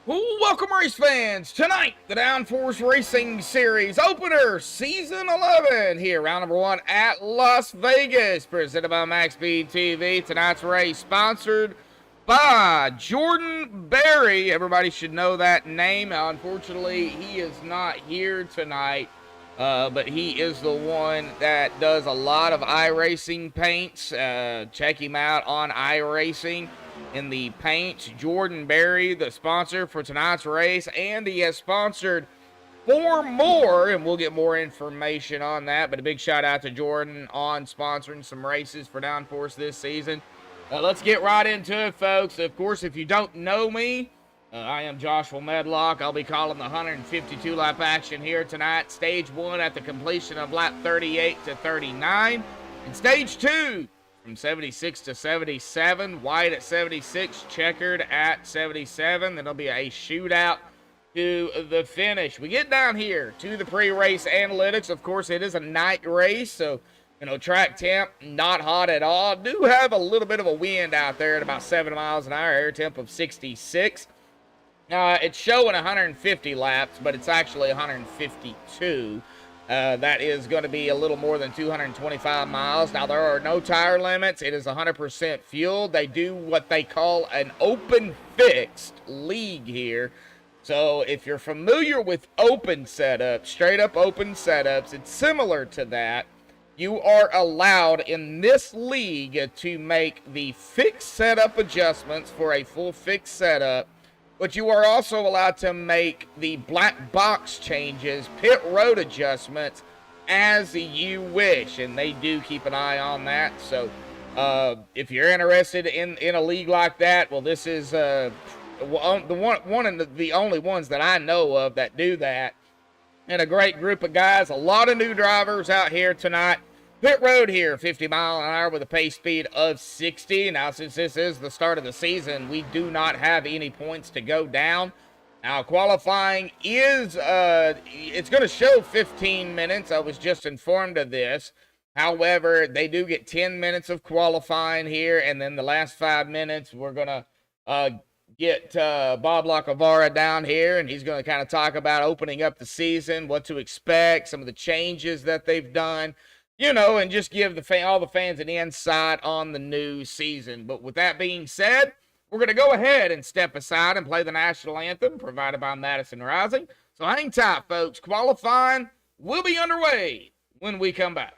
Welcome, race fans. Tonight, the Downforce Racing Series opener, Season 11, here, round number 1 at Las Vegas, presented by MaxspeedTV. Tonight's race sponsored by Jordan Berry. Everybody should know that name. Unfortunately, he is not here tonight, but he is the one that does a lot of iRacing paints. Check him out on iRacing. In the paint, Jordan Berry, the sponsor for tonight's race, and he has sponsored 4 more, and we'll get more information on that. But a big shout out to Jordan on sponsoring some races for Downforce this season. Let's get right into it, folks. Of course, if you don't know me, I am Joshua Medlock. I'll be calling the 152 lap action here tonight. Stage 1 at the completion of lap 38 to 39, and stage 2 from 76 to 77, white at 76, checkered at 77. Then there'll be a shootout to the finish. We get down here to the pre-race analytics. Of course, it is a night race, so, track temp, not hot at all. Do have a little bit of a wind out there at about 7 miles an hour, air temp of 66. It's showing 150 laps, but it's actually 152. That is going to be a little more than 225 miles. Now, there are no tire limits. It is 100% fuel. They do what they call an open fixed league here. So, if you're familiar with open setups, straight up open setups, it's similar to that. You are allowed in this league to make the fixed setup adjustments for a full fixed setup. But you are also allowed to make the black box changes, pit road adjustments, as you wish. And they do keep an eye on that. So if you're interested in a league like that, well, this is one of the only ones that I know of that do that. And a great group of guys, a lot of new drivers out here tonight. Pit road here, 50 mile an hour with a pace speed of 60. Now, since this is the start of the season, we do not have any points to go down. Now, qualifying is, it's going to show 15 minutes. I was just informed of this. However, they do get 10 minutes of qualifying here, and then the last 5 minutes, we're going to get Bob Lacavara down here, and he's going to kind of talk about opening up the season, what to expect, some of the changes that they've done. And just give all the fans an insight on the new season. But with that being said, we're going to go ahead and step aside and play the national anthem provided by Madison Rising. So hang tight, folks. Qualifying will be underway when we come back.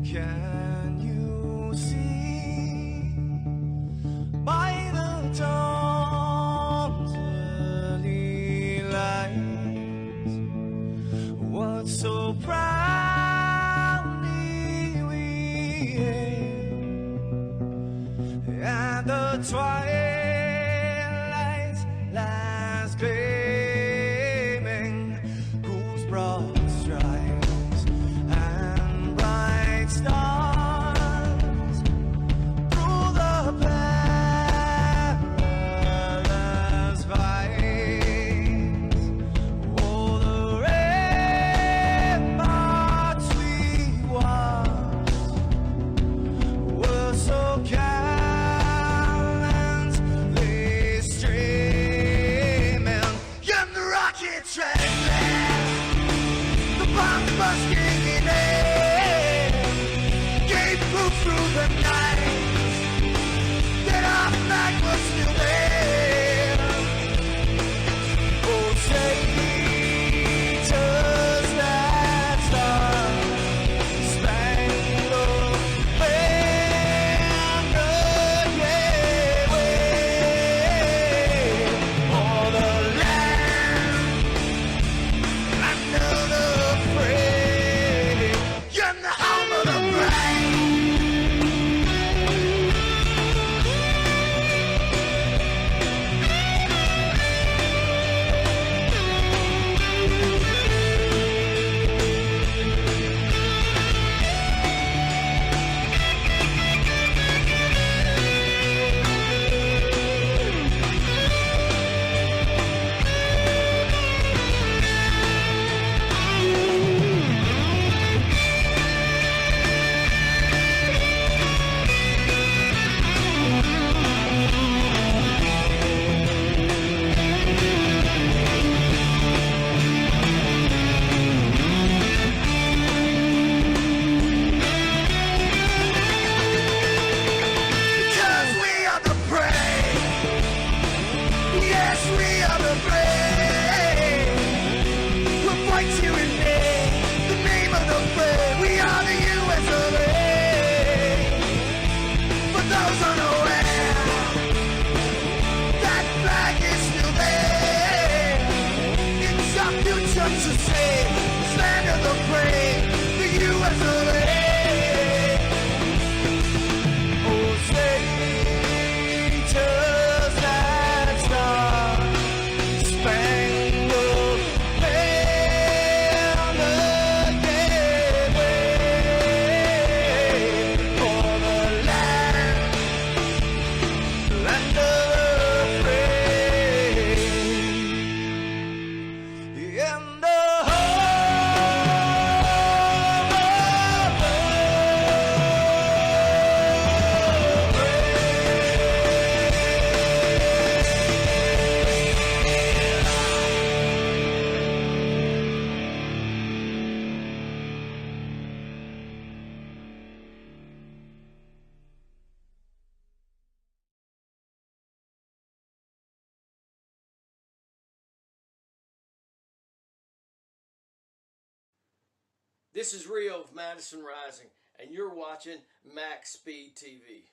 Can you see by the dawn's early light what so proudly we hailed at the twilight's last gleaming, whose broad stripes and bright stars through the perilous fights. Oh, the ramparts we watched were so gallantly streaming, and the rocket train, the bombs bursting in air, gave proof through the night that our flag was still there. Oh, traitors that star-spangled banner, yeah, wave for the land under the fray, and the home of the brave. to say, stand in the plane, the US of A. Oh, say, just that star, spangled banner, yeah, wave for the land of the free, and the This is Rio of Madison Rising, and you're watching MaxspeedTV.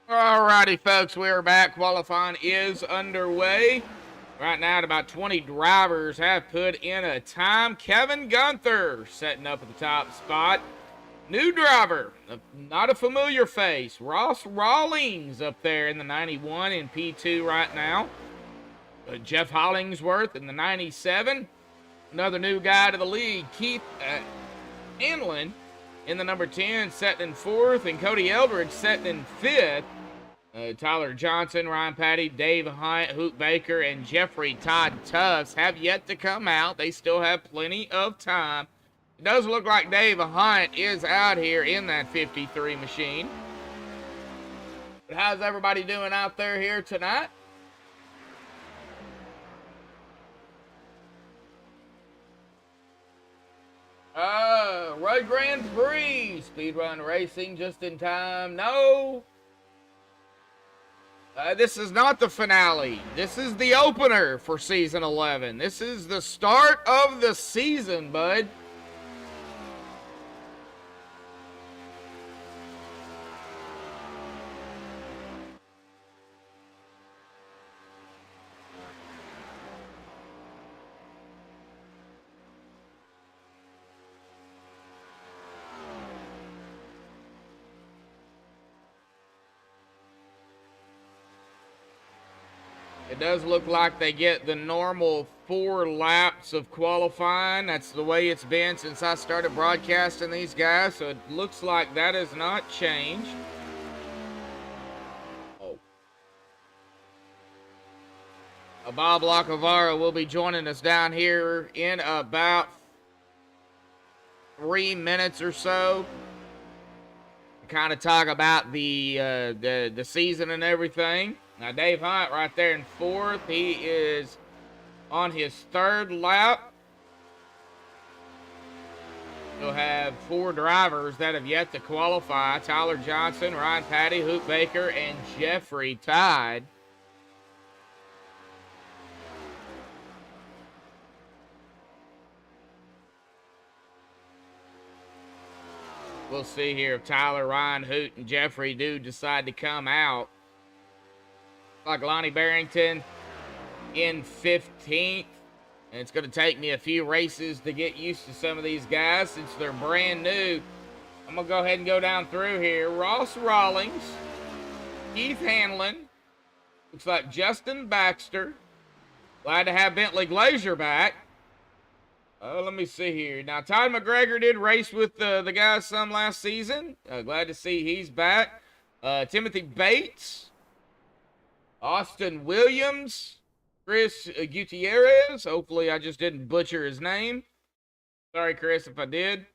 Alrighty, folks, we are back. Qualifying is underway. Right now, about 20 drivers have put in a time. Kevin Gunther setting up at the top spot. New driver, not a familiar face, Ross Rawlings up there in the 91 in P2 right now. Jeff Hollingsworth in the 97. Another new guy to the league, Keith Hanlon in the number 10, setting in 4th, and Cody Eldridge setting in 5th. Tyler Johnson, Ryan Patty, Dave Hunt, Hoot Baker, and Jeffrey Todd Tufts have yet to come out. They still have plenty of time. It does look like Dave Hunt is out here in that 53 machine. But how's everybody doing out there here tonight? Road Grand Prix, Speedrun Racing just in time. No. This is not the finale. This is the opener for season 11. This is the start of the season, bud. It does look like they get the normal 4 laps of qualifying. That's the way it's been since I started broadcasting these guys, so it looks like that has not changed. Oh. Bob Lacavara will be joining us down here in about 3 minutes or so. Kind of talk about the season and everything. Now, Dave Hunt right there in 4th. He is on his 3rd lap. He'll have 4 drivers that have yet to qualify. Tyler Johnson, Ryan Patty, Hoot Baker, and Jeffrey Todd. We'll see here if Tyler, Ryan, Hoot, and Jeffrey do decide to come out. Like Lonnie Barrington in 15th. And it's going to take me a few races to get used to some of these guys since they're brand new. I'm going to go ahead and go down through here. Ross Rawlings, Keith Hanlon, looks like Justin Baxter. Glad to have Bentley Glazier back. Let me see here. Now, Todd McGregor did race with the guys some last season. Glad to see he's back. Timothy Bates. Austin Williams, Chris Gutierrez. Hopefully I just didn't butcher his name. Sorry, Chris, if I did.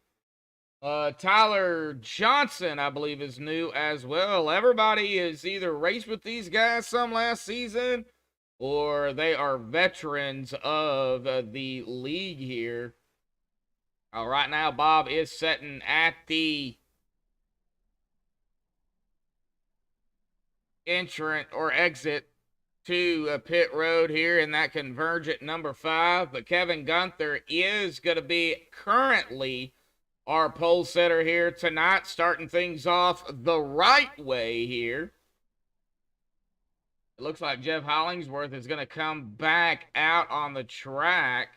Tyler Johnson, I believe, is new as well. Everybody is either raced with these guys some last season or they are veterans of the league here. Right now, Bob is sitting at the entrant or exit to pit road here in that convergent number 5. But Kevin Gunther is going to be currently our pole setter here tonight, starting things off the right way here. looks like Jeff Hollingsworth is going to come back out on the track.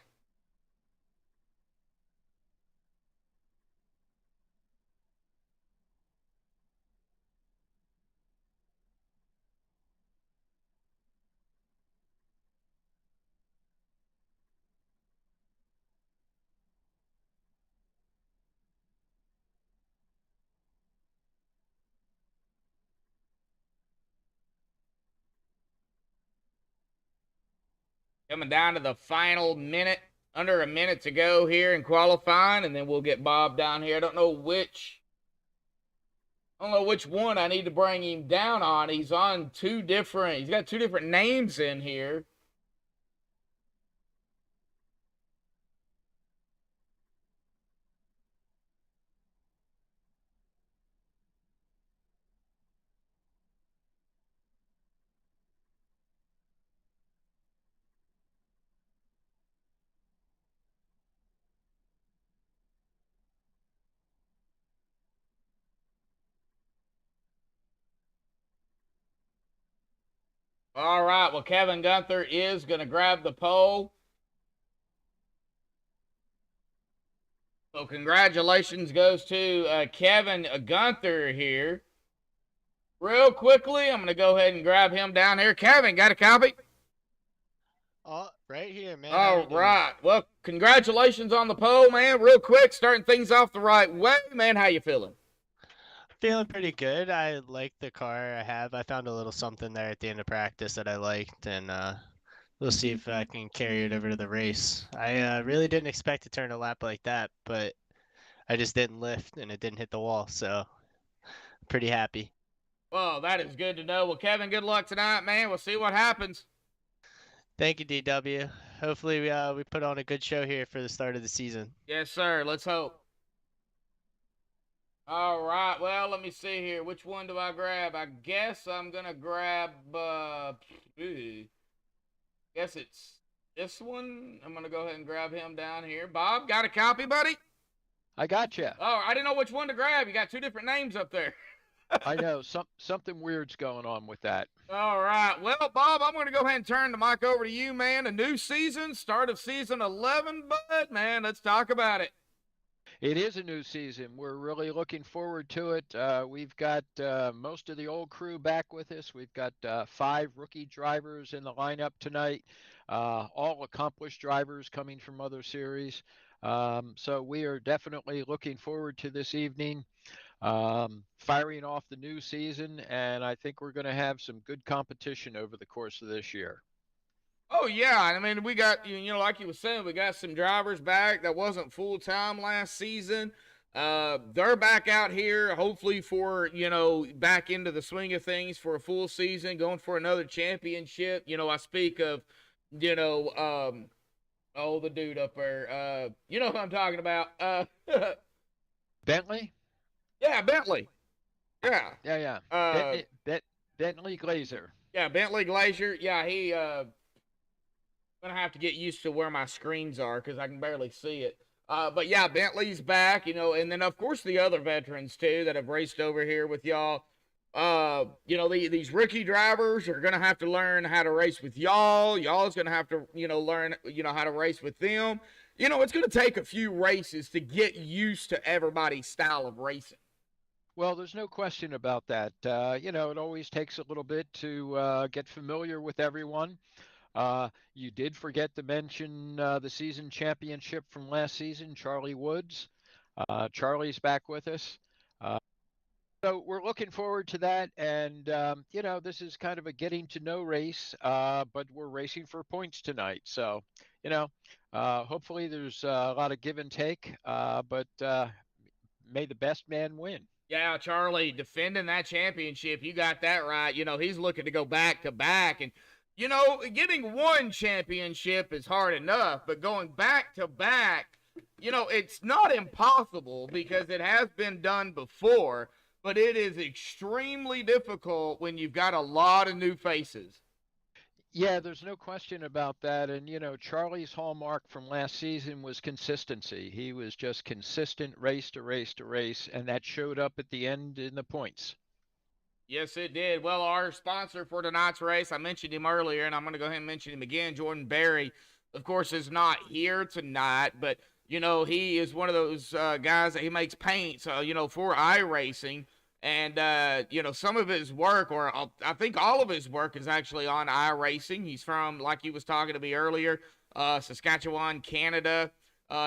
Coming down to the final minute, under a minute to go here in qualifying, and then we'll get Bob down here. I don't know which one I need to bring him down on. He's got two different names in here. All right, well, Kevin Gunther is going to grab the pole. So congratulations goes to Kevin Gunther here. Real quickly, I'm going to go ahead and grab him down here. Kevin, got a copy? Oh, right here, man. All right. Well, congratulations on the pole, man. Real quick, starting things off the right way, man. How you feeling? Feeling pretty good. I like the car I have. I found a little something there at the end of practice that I liked, and we'll see if I can carry it over to the race. I really didn't expect to turn a lap like that, but I just didn't lift and it didn't hit the wall, so pretty happy. Well, that is good to know. Well, Kevin, good luck tonight, man. We'll see what happens. Thank you, DW. Hopefully we put on a good show here for the start of the season. Yes, sir. Let's hope. All right. Well, let me see here. Which one do I grab? I guess I'm going to grab, guess it's this one. I'm going to go ahead and grab him down here. Bob, got a copy, buddy? I got you. Oh, I didn't know which one to grab. You got two different names up there. I know something weird's going on with that. All right. Well, Bob, I'm going to go ahead and turn the mic over to you, man. A new season, start of season 11, bud, man. Let's talk about it. It is a new season. We're really looking forward to it. We've got most of the old crew back with us. We've got 5 rookie drivers in the lineup tonight, all accomplished drivers coming from other series. So we are definitely looking forward to this evening, firing off the new season, and I think we're going to have some good competition over the course of this year. Oh, yeah. I mean, we got, like you were saying, we got some drivers back that wasn't full-time last season. They're back out here, hopefully for, back into the swing of things for a full season, going for another championship. I speak of, the dude up there. You know who I'm talking about. Bentley? Yeah, Bentley. Yeah. Yeah. Bentley Glazer. Yeah, Bentley Glacier. Yeah, he gonna have to get used to where my screens are because I can barely see it. But yeah, Bentley's back, and then of course the other veterans too that have raced over here with y'all. These rookie drivers are gonna have to learn how to race with y'all. Y'all's gonna have to, learn, how to race with them. It's gonna take a few races to get used to everybody's style of racing. Well, there's no question about that. It always takes a little bit to get familiar with everyone. You did forget to mention the season championship from last season, Charlie Woods. Charlie's back with us. So we're looking forward to that. And, this is kind of a getting to know race, but we're racing for points tonight. So, hopefully there's a lot of give and take, but may the best man win. Yeah, Charlie, defending that championship, you got that right. He's looking to go back to back. And, getting one championship is hard enough, but going back to back, it's not impossible because it has been done before, but it is extremely difficult when you've got a lot of new faces. Yeah, there's no question about that. And, Charlie's hallmark from last season was consistency. He was just consistent race to race to race, and that showed up at the end in the points. Yes, it did. Well, our sponsor for tonight's race, I mentioned him earlier, and I'm going to go ahead and mention him again. Jordan Berry, of course, is not here tonight, but, you know, he is one of those guys that he makes paints, you know, for iRacing. And, you know, some of his work, or I think all of his work, is actually on iRacing. He's from, like he was talking to me earlier, Saskatchewan, Canada.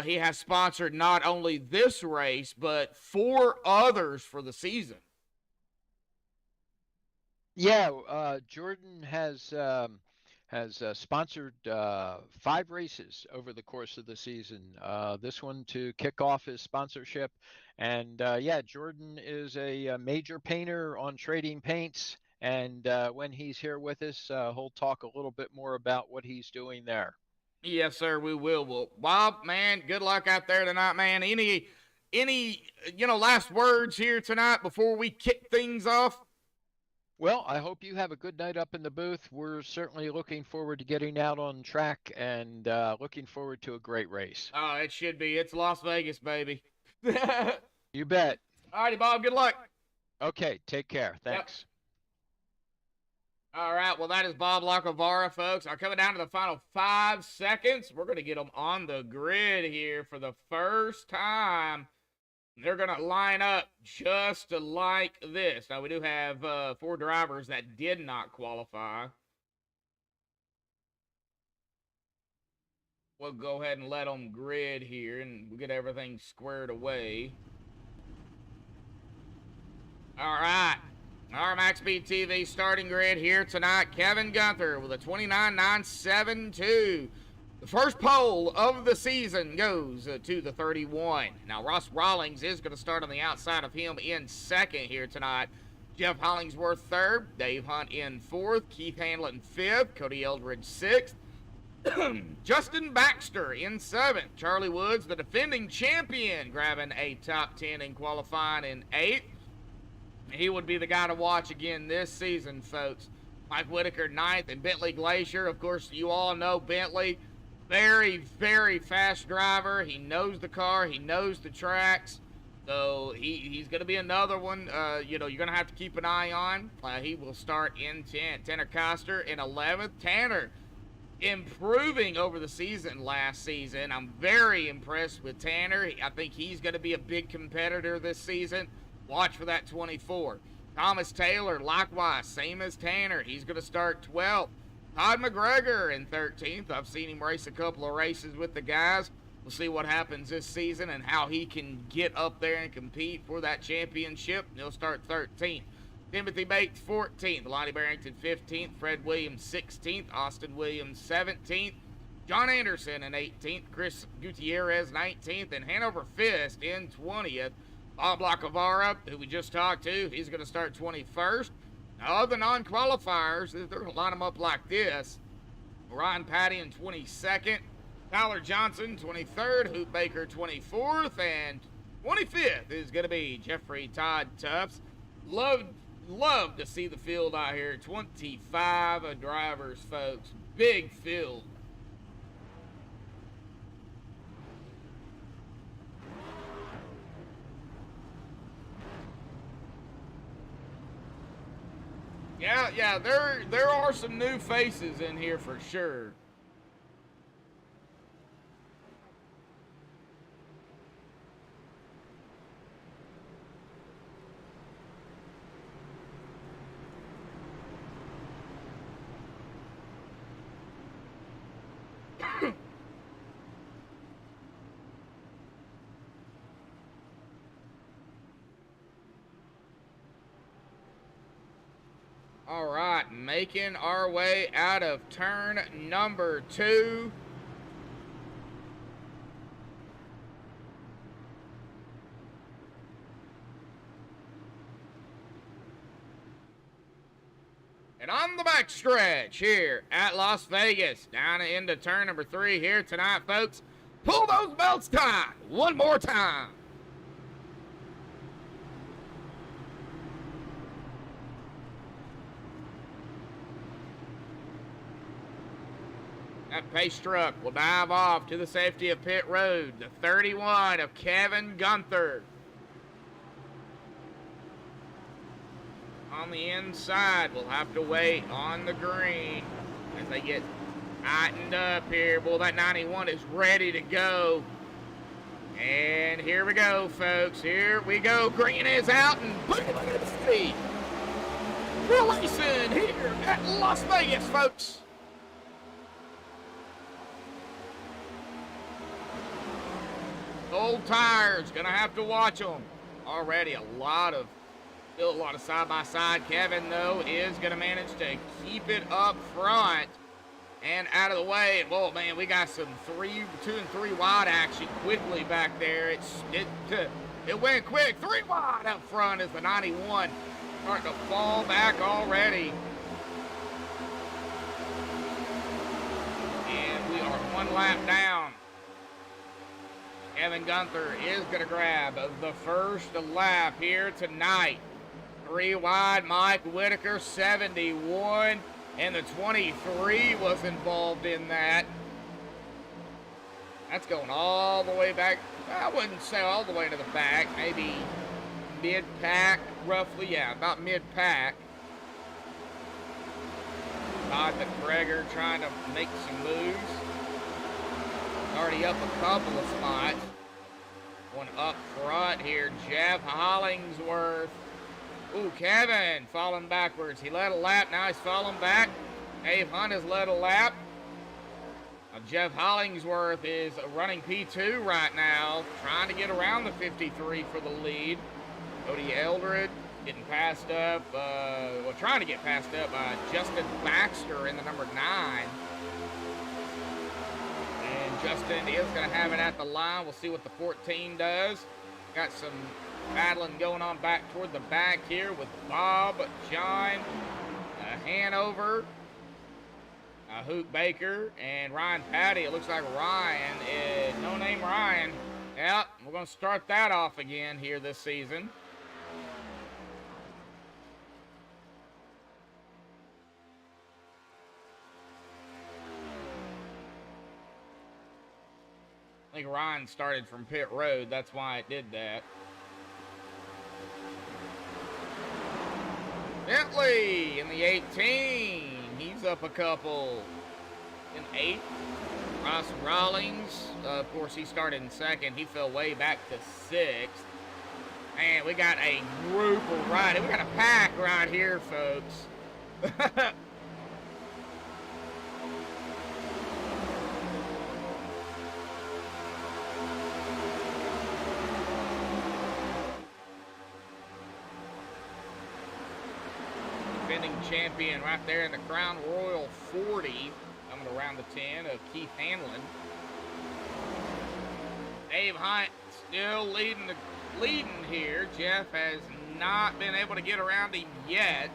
He has sponsored not only this race, but 4 others for the season. Yeah, Jordan has sponsored 5 races over the course of the season. This one to kick off his sponsorship, and yeah, Jordan is a major painter on Trading Paints. And when he's here with us, he'll talk a little bit more about what he's doing there. Yes, sir, we will. Well, Bob, man, good luck out there tonight, man. Any you know, last words here tonight before we kick things off? Well, I hope you have a good night up in the booth. We're certainly looking forward to getting out on track and looking forward to a great race. Oh, it should be. It's Las Vegas, baby. You bet. All righty, Bob, good luck. Okay, take care. Thanks. All right, well, that is Bob Lacavara, folks. Are coming down to the final 5 seconds. We're going to get them on the grid here for the first time. They're going to line up just like this. Now, we do have 4 drivers that did not qualify. We'll go ahead and let them grid here, and we'll get everything squared away. All right. Our MaxspeedTV starting grid here tonight. Kevin Gunther with a 29.972. The first pole of the season goes to the 31. Now, Ross Rawlings is going to start on the outside of him in second here tonight. Jeff Hollingsworth third. Dave Hunt in fourth. Keith Hanlon fifth. Cody Eldridge sixth. Justin Baxter in seventh. Charlie Woods, the defending champion, grabbing a top 10 in qualifying in eighth. He would be the guy to watch again this season, folks. Mike Whitaker ninth, and Bentley Glacier. Of course, you all know Bentley. Very, very fast driver. He knows the car. He knows the tracks. So he's going to be another one, you know, you're going to have to keep an eye on. He will start in 10th. Tanner Coster in 11th. Tanner improving over the season last season. I'm very impressed with Tanner. I think he's going to be a big competitor this season. Watch for that 24. Thomas Taylor, likewise, same as Tanner. He's going to start 12th. Todd McGregor in 13th. I've seen him race a couple of races with the guys. We'll see what happens this season and how he can get up there and compete for that championship. He'll start 13th. Timothy Bates 14th. Lonnie Barrington 15th. Fred Williams 16th. Austin Williams 17th. John Anderson in 18th. Chris Gutierrez 19th. And Hanover Fist in 20th. Bob Lacavara, who we just talked to, he's going to start 21st. Now, other non-qualifiers, they're going to line them up like this. Ryan Patty in 22nd. Tyler Johnson, 23rd. Hoop Baker, 24th. And 25th is going to be Jeffrey Todd Tufts. Love to see the field out here. 25 drivers, folks. Big field. Yeah, there are some new faces in here for sure. All right, making our way out of turn number 2. And on the backstretch here at Las Vegas, down into turn number 3 here tonight, folks. Pull those belts tight one more time. That pace truck will dive off to the safety of pit road. The 31 of Kevin Gunther. on the inside. We'll have to wait on the green as they get tightened up here. Well, that 91 is ready to go. And here we go, folks. Here we go. Green is out, and look at the city. We're racing here at Las Vegas, folks. Old tires, gonna have to watch them. Already still a lot of side-by-side. Kevin, though, is gonna manage to keep it up front and out of the way. Oh man, we got some 2 and 3 wide action quickly back there. It went quick. 3 wide up front is the 91 starting to fall back already. And we are 1 lap down. Kevin Gunther is going to grab the first lap here tonight. 3 wide, Mike Whitaker, 71, and the 23 was involved in that. That's going all the way back. I wouldn't say all the way to the back, maybe mid-pack, roughly, yeah, about mid-pack. Todd McGregor trying to make some moves. Already up a couple of spots. One up front here, Jeff Hollingsworth. Ooh, Kevin falling backwards. He led a lap, now he's falling back. Dave Hunt has led a lap. Now Jeff Hollingsworth is running P2 right now, trying to get around the 53 for the lead. Cody Eldred getting passed up, trying to get passed up by Justin Baxter in the number 9. And Justin is going to have it at the line. We'll see what the 14 does. Got some battling going on back toward the back here with Bob, John, Hanover, Hook Baker, and Ryan Patty. It looks like Ryan is no name Ryan. Yep, we're going to start that off again here this season. I think Ryan started from pit road. That's why it did that. Bentley in the 18. He's up a couple in 8th. Ross Rawlings, of course, he started in 2nd. He fell way back to 6th. And we got a group of riding. We got a pack right here, folks. Defending champion right there in the Crown Royal 40, coming around the 10 of Keith Hanlon. Dave Hunt still leading here. Jeff has not been able to get around him yet.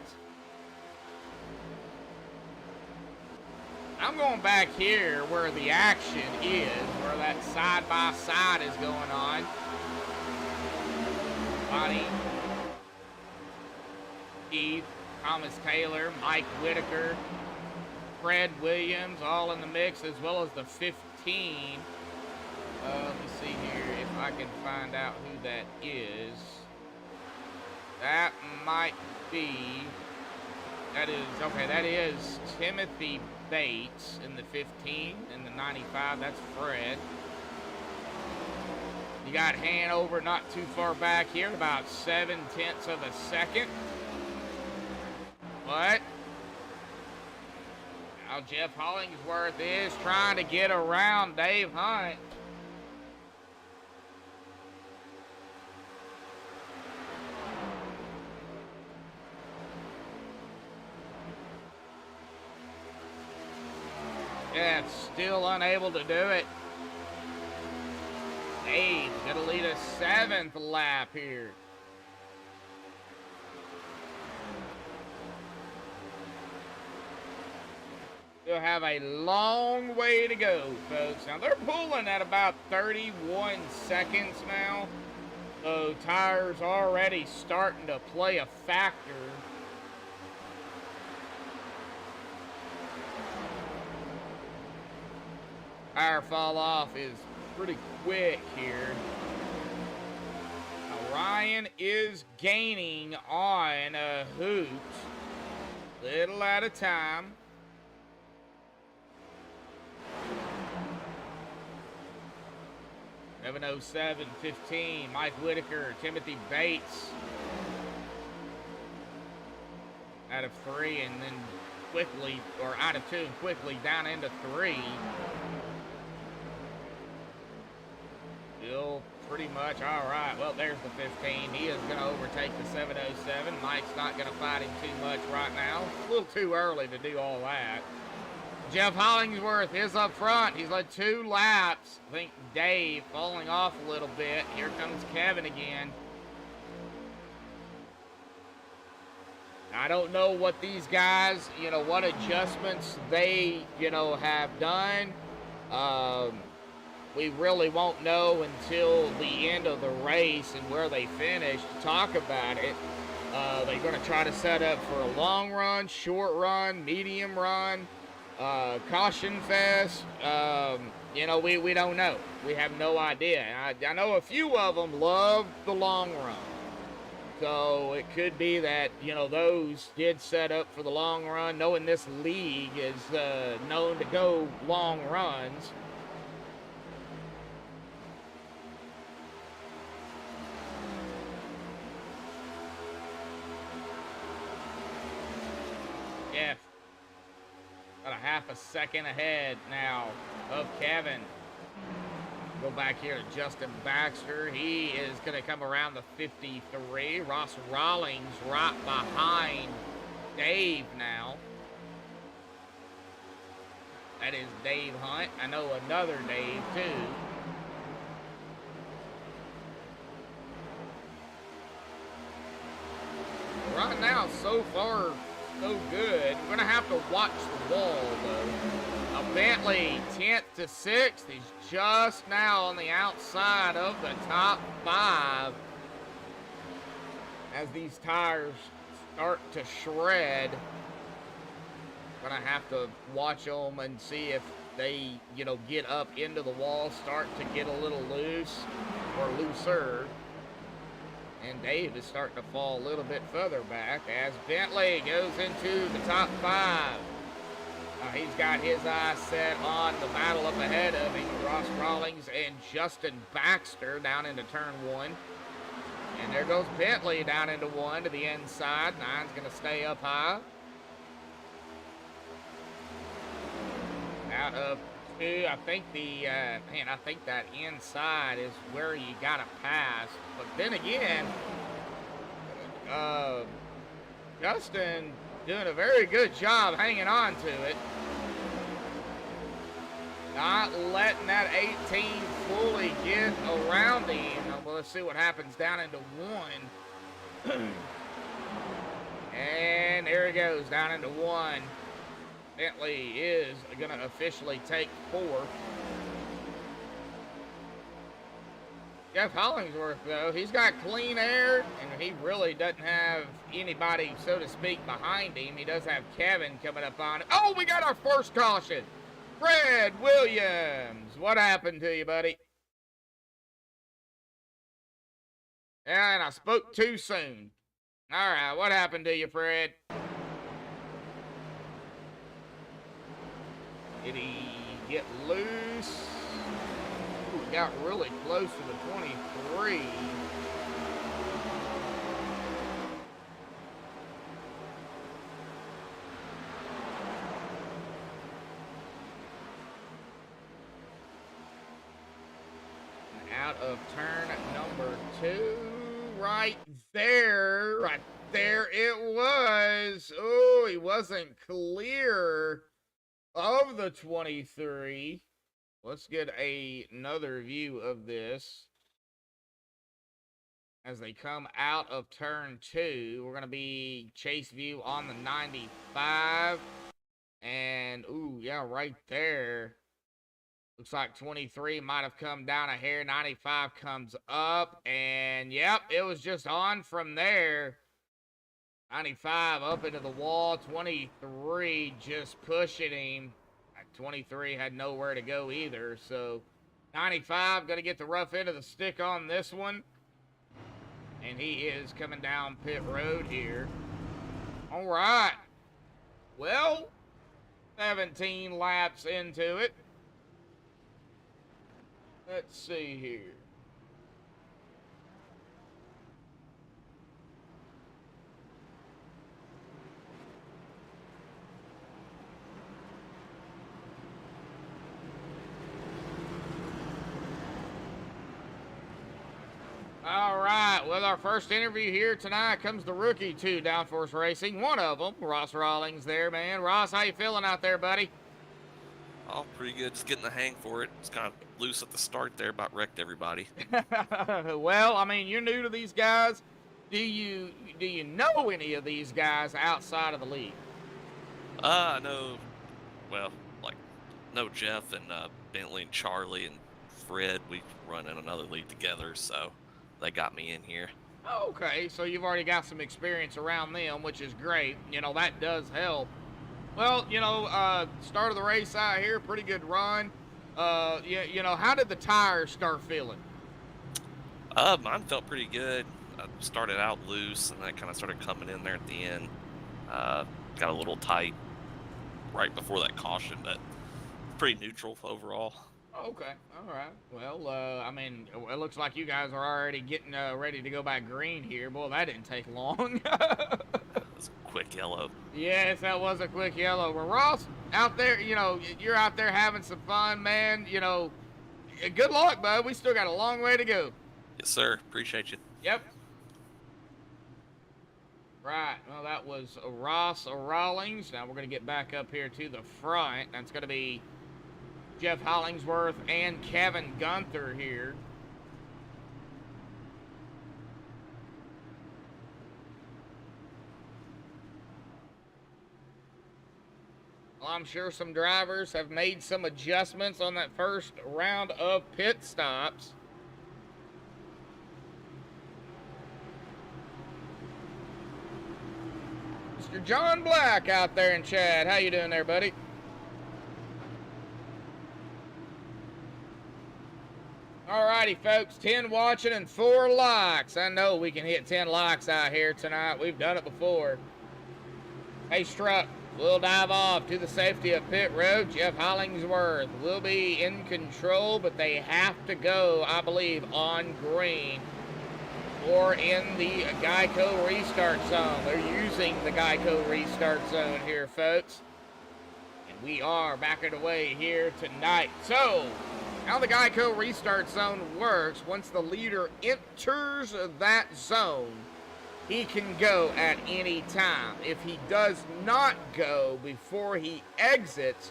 I'm going back here where the action is, where that side-by-side is going on. Bonnie, Keith, Thomas Taylor, Mike Whitaker, Fred Williams, all in the mix, as well as the 15. Let me see here if I can find out who that is. That might be, that is Timothy Bates in the 15, and the 95, that's Fred. You got Hanover not too far back here, about 7/10 of a second. But now Jeff Hollingsworth is trying to get around Dave Hunt. Jeff still unable to do it. Dave's gonna lead a 7th lap here. Still have a long way to go, folks. Now, they're pulling at about 31 seconds now. So, tires already starting to play a factor. Tire fall off is pretty quick here. Now, Ryan is gaining on Hoot. Little at a time. .707.15. Mike Whitaker, Timothy Bates. Out of 3 and then quickly, or out of 2 and quickly down into 3. Still pretty much all right. Well, there's the 15. He is going to overtake the 707. Mike's not going to fight him too much right now. A little too early to do all that. Jeff Hollingsworth is up front. He's led 2 laps. I think Dave falling off a little bit. Here comes Kevin again. I don't know what these guys, what adjustments they, have done. We really won't know until the end of the race and where they finish to talk about it. They're going to try to set up for a long run, short run, medium run, caution fest. We don't know. We have no idea. I know a few of them love the long run. So it could be that, those did set up for the long run, knowing this league is known to go long runs. Jeff, about a half a second ahead now of Kevin. Go back here to Justin Baxter. He is going to come around the 53. Ross Rawlings right behind Dave now. That is Dave Hunt. I know another Dave too. Right now, so far, so good. We're going to have to watch the wall, though. Bentley, 10th to 6th. He's just now on the outside of the top 5 as these tires start to shred. Gonna have to watch them and see if they, get up into the wall, start to get a little loose or looser. And Dave is starting to fall a little bit further back as Bentley goes into the top 5. He's got his eyes set on the battle up ahead of him. Ross Rawlings and Justin Baxter down into turn 1. And there goes Bentley down into 1 to the inside. 9's going to stay up high. Out of 2, I think I think that inside is where you got to pass. But then again, Justin doing a very good job hanging on to it. Not letting that 18 fully get around him. Well, let's see what happens down into 1. And there he goes, down into 1. Bentley is going to officially take 4th. Jeff Hollingsworth, though, he's got clean air, and he really doesn't have anybody, so to speak, behind him. He does have Kevin coming up on it. Oh, we got our first caution. Fred Williams, what happened to you, buddy? And I spoke too soon. All right, what happened to you, Fred? Did he get loose? Ooh, got really close to the 23. Out of turn number 2, right there it was. Oh, he wasn't clear of the 23. Let's get another view of this. As they come out of turn 2, we're going to be chase view on the 95. And, ooh, yeah, right there. Looks like 23 might have come down a hair. 95 comes up. And, yep, it was just on from there. 95 up into the wall. 23 just pushing him. 23 had nowhere to go either. So, 95 going to get the rough end of the stick on this one. And he is coming down pit road here. All right. Well, 17 laps into it. Let's see here. All right, with our first interview here tonight comes the rookie to Downforce Racing. One of them, Ross Rawlings there, man. Ross, how you feeling out there, buddy? Oh, pretty good. Just getting the hang for it. It's kind of loose at the start there, about wrecked everybody. Well, I mean, you're new to these guys. Do you know any of these guys outside of the league? I know, well, like, know Jeff and Bentley and Charlie and Fred. We run in another league together, so they got me in here. Okay, so you've already got some experience around them, which is great. You know, that does help. Well, you know, start of the race out here, pretty good run. You know, how did the tires start feeling? Mine felt pretty good. I started out loose, and I kind of started coming in there at the end. Got a little tight right before that caution, but pretty neutral overall. Okay, all right. Well, I mean, it looks like you guys are already getting ready to go back green here. Boy, that didn't take long. It's a quick yellow. Yes, that was a quick yellow. Well, Ross, out there, you know, you're out there having some fun, man. You know, good luck, bud. We still got a long way to go. Yes, sir. Appreciate you. Yep. Right. Well, that was Ross Rawlings. Now we're going to get back up here to the front. That's going to be Jeff Hollingsworth and Kevin Gunther here. Well, I'm sure some drivers have made some adjustments on that first round of pit stops. Mr. John Black out there in chat. How you doing there, buddy? Alrighty, folks, 10 watching and 4 likes. I know we can hit 10 likes out here tonight. We've done it before. Hey, Struck, we'll dive off to the safety of pit road. Jeff Hollingsworth will be in control, but they have to go, I believe, on green or in the Geico restart zone. They're using the Geico restart zone here, folks. And we are backing away here tonight. So, how the Geico restart zone works, once the leader enters that zone, he can go at any time. If he does not go before he exits,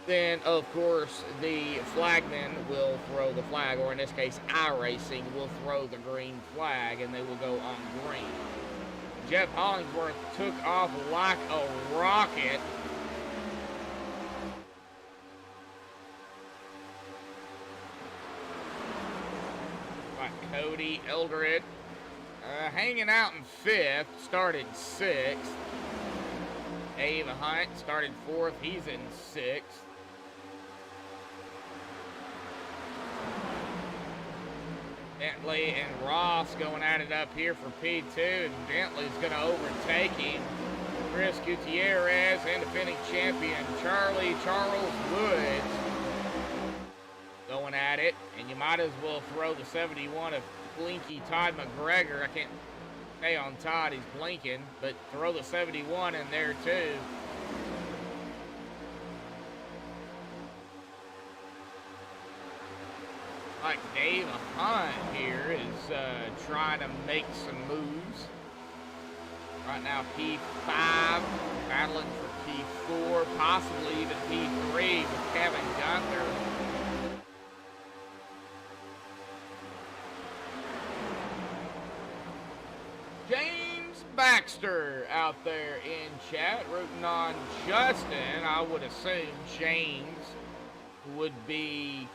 then of course the flagman will throw the flag, or in this case iRacing will throw the green flag, and they will go on green. Jeff Hollingsworth took off like a rocket. Cody Eldred hanging out in 5th, started 6th. Dave Hunt started 4th, he's in 6th. Bentley and Ross going at it up here for P2, and Bentley's going to overtake him. Chris Gutierrez and defending champion Charles Woods going at it, and you might as well throw the 71 of Blinky Todd McGregor. I can't stay on Todd, he's blinking, but throw the 71 in there too. Like Dave Hunt here is trying to make some moves. Right now P5 battling for P4, possibly even P3 with Kevin Gunther. James Baxter out there in chat, rooting on Justin. I would assume James would be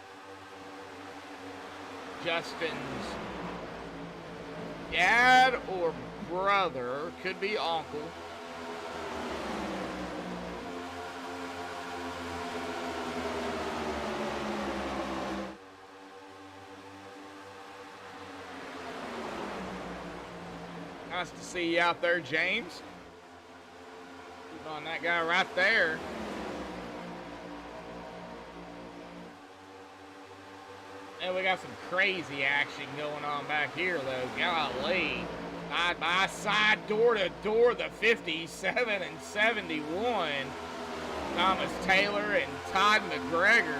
Justin's dad or brother, could be uncle. Nice to see you out there, James. Keep on that guy right there. And we got some crazy action going on back here, though. Golly. Side by side, door to door, the 57 and 71. Thomas Taylor and Todd McGregor.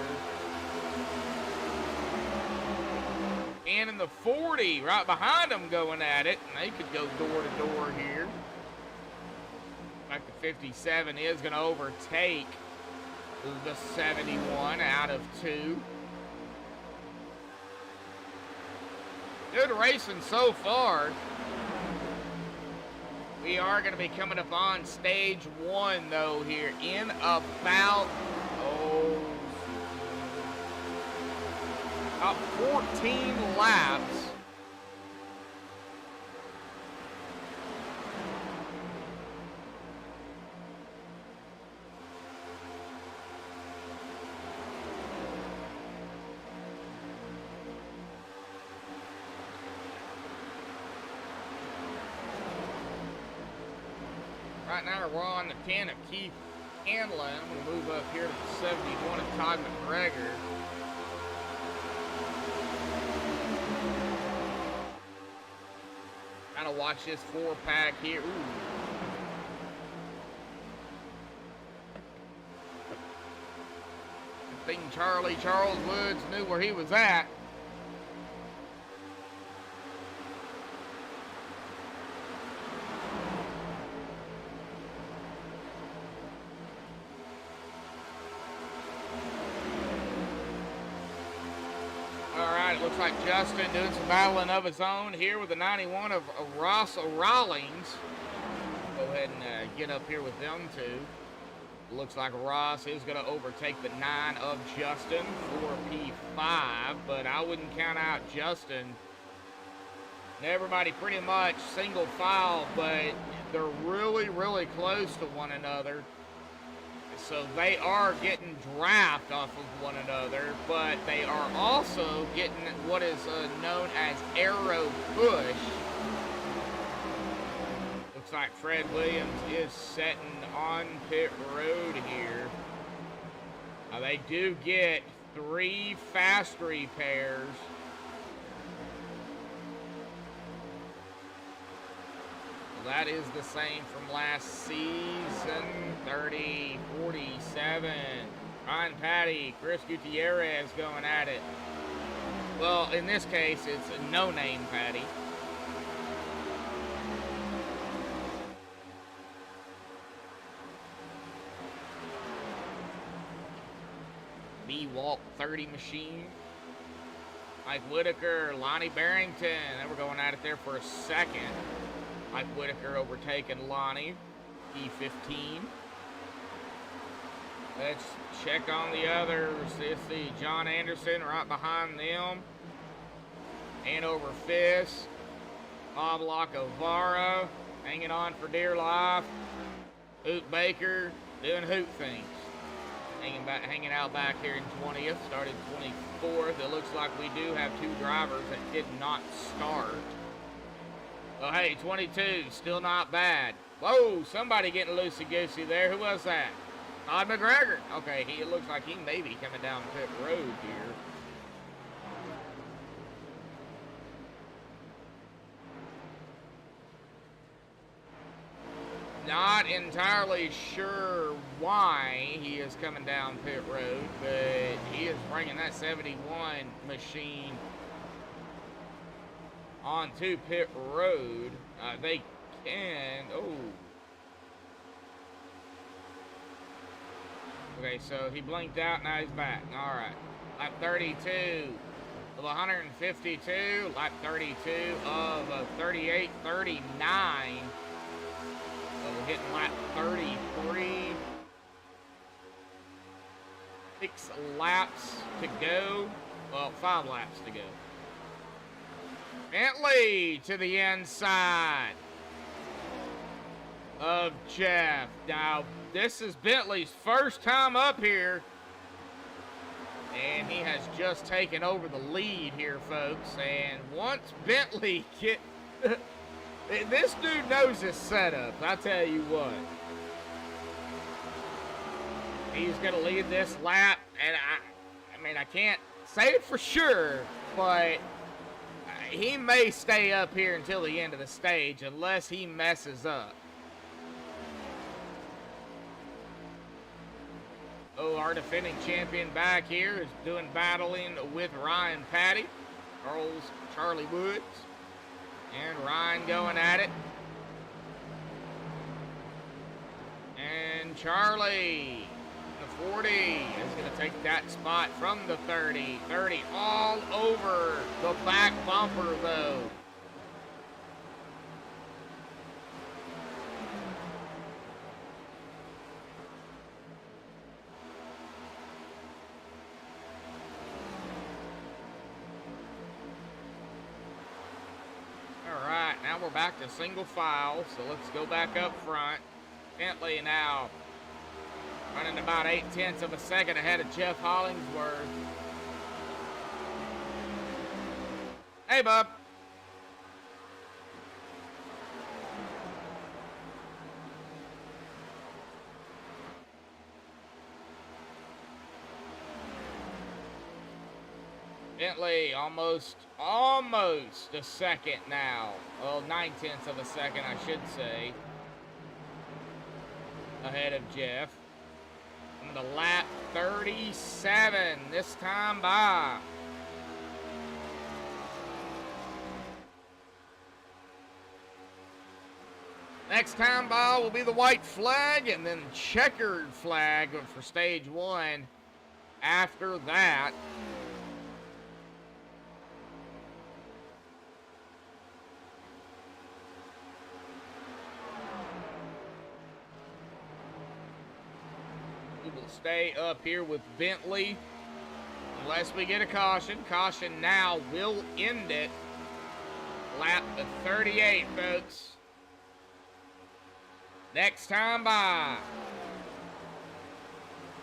And in the 40, right behind them going at it. And they could go door to door here. Like the 57 is going to overtake the 71 out of 2. Good racing so far. We are going to be coming up on stage 1, though, here in about 14 laps. Right now we're on the 10 of Keith Hanlon. I'm going to move up here to the 71 of Todd McGregor. Kind of watch this 4-pack here. Ooh. I think Charles Woods knew where he was at. Looks like Justin doing some battling of his own here with the 91 of Ross Rawlings. Go ahead and get up here with them two. Looks like Ross is going to overtake the 9 of Justin for P5, but I wouldn't count out Justin. Everybody pretty much single file, but they're really, really close to one another. So they are getting draft off of one another, but they are also getting what is known as aero push. Looks like Fred Williams is setting on pit road here. Now they do get 3 fast repairs. That is the same from last season. 30, 47. Ryan Patty, Chris Gutierrez going at it. Well, in this case, it's a no-name Patty. B-Walk 30 machine. Mike Whitaker, Lonnie Barrington. They were going at it there for a second. Mike Whitaker overtaking Lonnie, E15. Let's check on the others. Let's see, John Anderson right behind them. Hanover Fisk. Bob Lacovara hanging on for dear life. Hoot Baker doing hoot things. Hanging out back here in 20th, started 24th. It looks like we do have 2 drivers that did not start. Oh, hey, 22, still not bad. Whoa, somebody getting loosey-goosey there. Who was that? Todd McGregor. Okay, it looks like he may be coming down pit road here. Not entirely sure why he is coming down pit road, but he is bringing that 71 machine onto pit road. They can, okay, so he blinked out, now he's back. All right, lap 32 of 152, lap 32 of 38, 39. So we're hitting lap 33. 6 laps to go. Well, 5 laps to go. Bentley to the inside of Jeff. Now, this is Bentley's first time up here. And he has just taken over the lead here, folks. And once Bentley This dude knows his setup, I tell you what. He's going to lead this lap, and I mean, I can't say it for sure, but he may stay up here until the end of the stage unless he messes up. Oh, our defending champion back here is battling with Ryan Patty, Charlie Woods, and Ryan going at it. And Charlie, the 40, is going to take that spot from the 30. 30 all over the back bumper, though. All right, now we're back to single file, so let's go back up front. Bentley now running about 0.8 of a second ahead of Jeff Hollingsworth. Hey, bub. Bentley almost a second now. Well, 0.9 of a second, I should say, ahead of Jeff. On the lap 37 this time by. Next time by will be the white flag and then checkered flag for stage 1 after that. We will stay up here with Bentley unless we get a caution. Caution now will end it. Lap 38, folks. Next time by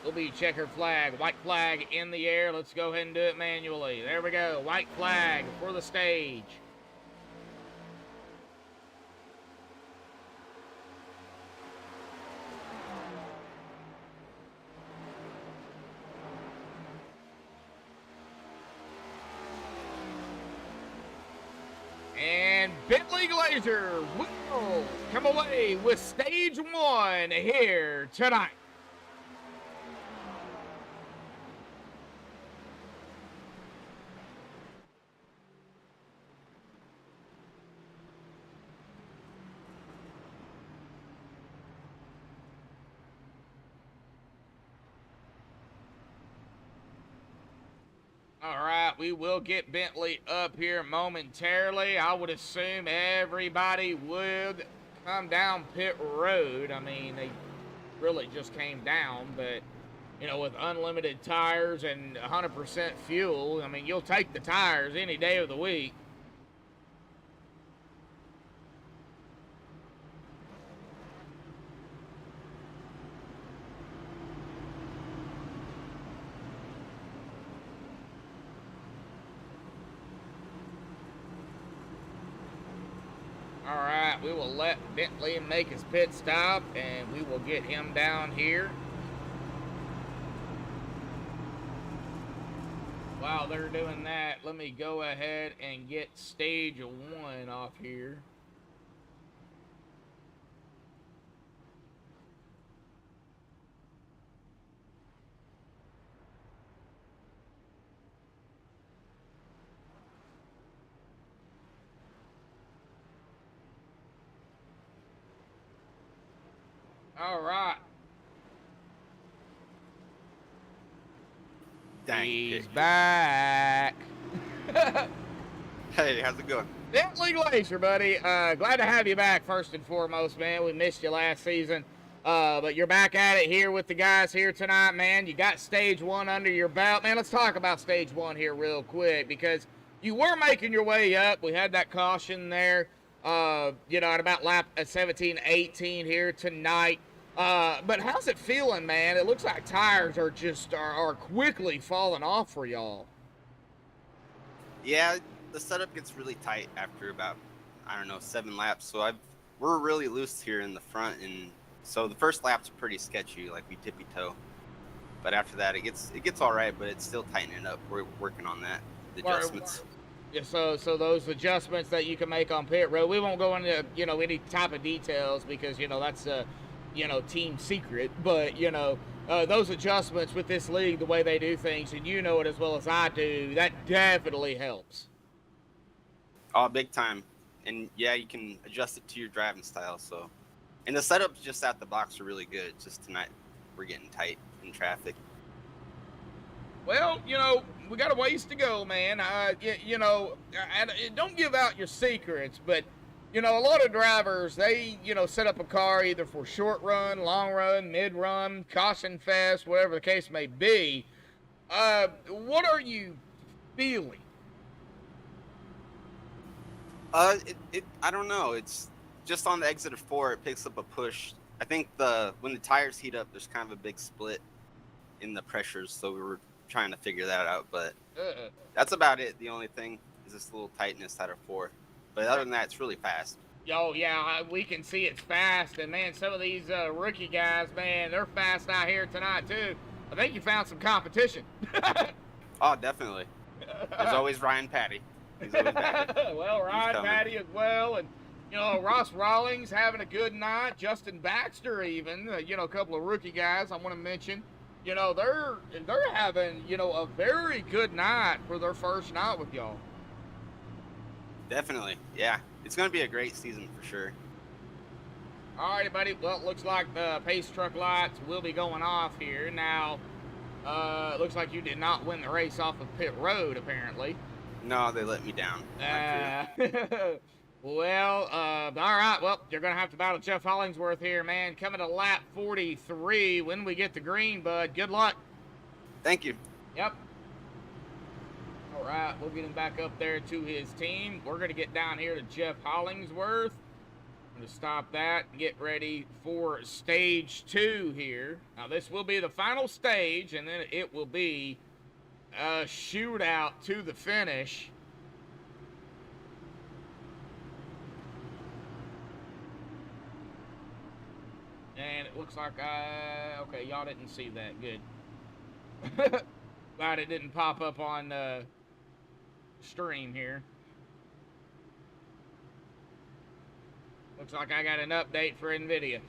will be checkered flag, white flag in the air. Let's go ahead and do it manually. There we go, white flag for the stage. And Bentley Glazer will come away with stage 1 here tonight. All right, we will get Bentley up here momentarily. I would assume everybody would come down pit road. I mean, they really just came down, but, you know, with unlimited tires and 100% fuel, I mean, you'll take the tires any day of the week. All right, we will let Bentley make his pit stop, and we will get him down here. While they're doing that, let me go ahead and get stage 1 off here. All right. Dang. He's back. Hey, how's it going? Bentley Glazer, buddy. Glad to have you back, first and foremost, man. We missed you last season. But you're back at it here with the guys here tonight, man. You got stage 1 under your belt. Man, let's talk about stage 1 here real quick, because you were making your way up. We had that caution there, you know, at about lap 17, 18 here tonight. But how's it feeling, man? It looks like tires are just are quickly falling off for y'all. Yeah, the setup gets really tight after about, I don't know, 7 laps. So we're really loose here in the front, and so the first lap's pretty sketchy, like we tippy toe. But after that, it gets all right, but it's still tightening up. We're working on that, the adjustments. Yeah, so those adjustments that you can make on pit road, we won't go into, you know, any type of details because, you know, that's a, you know, team secret. But, you know, those adjustments with this league, the way they do things, and you know it as well as I do, that definitely helps. Oh, big time. And yeah, you can adjust it to your driving style. So, and the setups just out the box are really good. Just tonight, we're getting tight in traffic. Well, you know, we got a ways to go, man. You know, don't give out your secrets, but, you know, a lot of drivers, they, you know, set up a car either for short run, long run, mid run, caution fest, whatever the case may be. What are you feeling? I don't know. It's just on the exit of 4, it picks up a push. I think when the tires heat up, there's kind of a big split in the pressures, so we were trying to figure that out, but that's about it. The only thing is this little tightness out of 4, but other than that, it's really fast. Oh yeah, we can see it's fast, and man, some of these rookie guys, man, they're fast out here tonight too. I think you found some competition. Oh, definitely. There's always Ryan Patty. He's always back. Well, Ryan Patty as well, and you know, Ross Rawlings having a good night. Justin Baxter even, you know, a couple of rookie guys I want to mention. You know, they're having, you know, a very good night for their first night with y'all. Definitely, yeah. It's going to be a great season for sure. All righty, buddy. Well, it looks like the pace truck lights will be going off here. Now, it looks like you did not win the race off of pit road, apparently. No, they let me down. Well, all right. Well, you're going to have to battle Jeff Hollingsworth here, man. Coming to lap 43 when we get the green, bud. Good luck. Thank you. Yep. All right, we'll get him back up there to his team. We're going to get down here to Jeff Hollingsworth. I'm going to stop that and get ready for stage 2 here. Now, this will be the final stage, and then it will be a shootout to the finish. And it looks like okay, y'all didn't see that. Good. Glad it didn't pop up on stream here. Looks like I got an update for NVIDIA.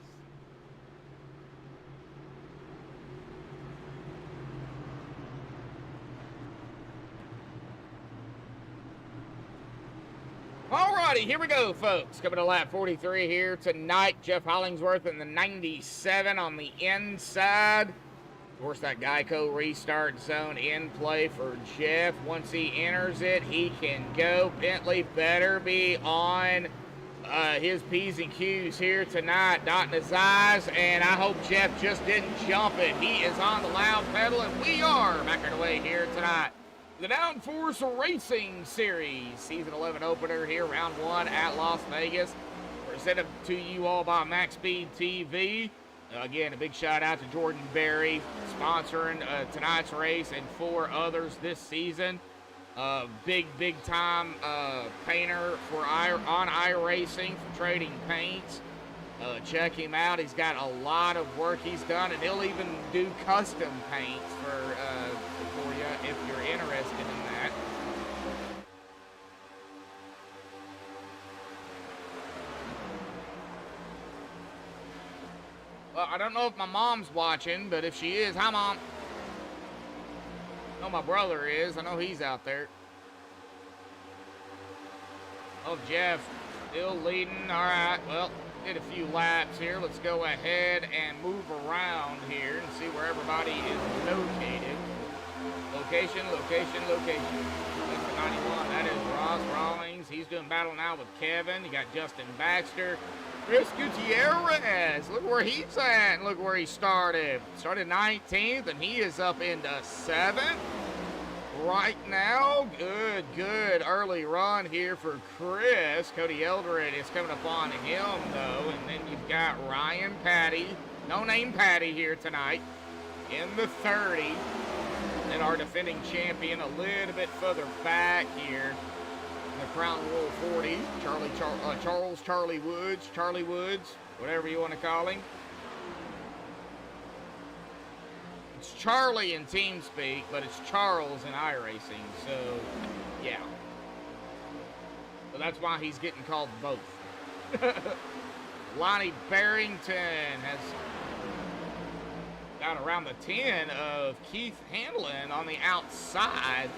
Alrighty, here we go, folks. Coming to lap 43 here tonight. Jeff Hollingsworth in the 97 on the inside. Of course, that Geico restart zone in play for Jeff. Once he enters it, he can go. Bentley better be on his P's and Q's here tonight, dotting his I's, and I hope Jeff just didn't jump it. He is on the loud pedal, and we are back away here tonight. The Downforce Racing Series Season 11 opener here, round 1 at Las Vegas. Presented to you all by MaxspeedTV. Again, a big shout out to Jordan Berry, sponsoring tonight's race and 4 others this season. Big time painter for on iRacing for trading paints. Check him out. He's got a lot of work he's done, and he'll even do custom paints for you if you're interested in that. Well, I don't know if my mom's watching, but if she is, hi, Mom. I know my brother is. I know he's out there. Oh, Jeff still leading. All right, well, did a few laps here. Let's go ahead and move around here and see where everybody is located. Location. That's the 91. That is Ross Rawlings. He's doing battle now with Kevin. You got Justin Baxter. Chris Gutierrez. Look where he's at. And look where he started. Started 19th, and he is up into 7th. Right now, good early run here for Chris. Cody Eldred is coming up on him, though. And then you've got Ryan Patty, no name Patty here tonight, in the 30. And our defending champion a little bit further back here. the Crown Royal 40, Charlie Woods, whatever you want to call him. It's Charlie in TeamSpeak, but it's Charles in iRacing, so yeah. So that's why he's getting called both. Lonnie Barrington has got around the 10 of Keith Hanlon on the outside.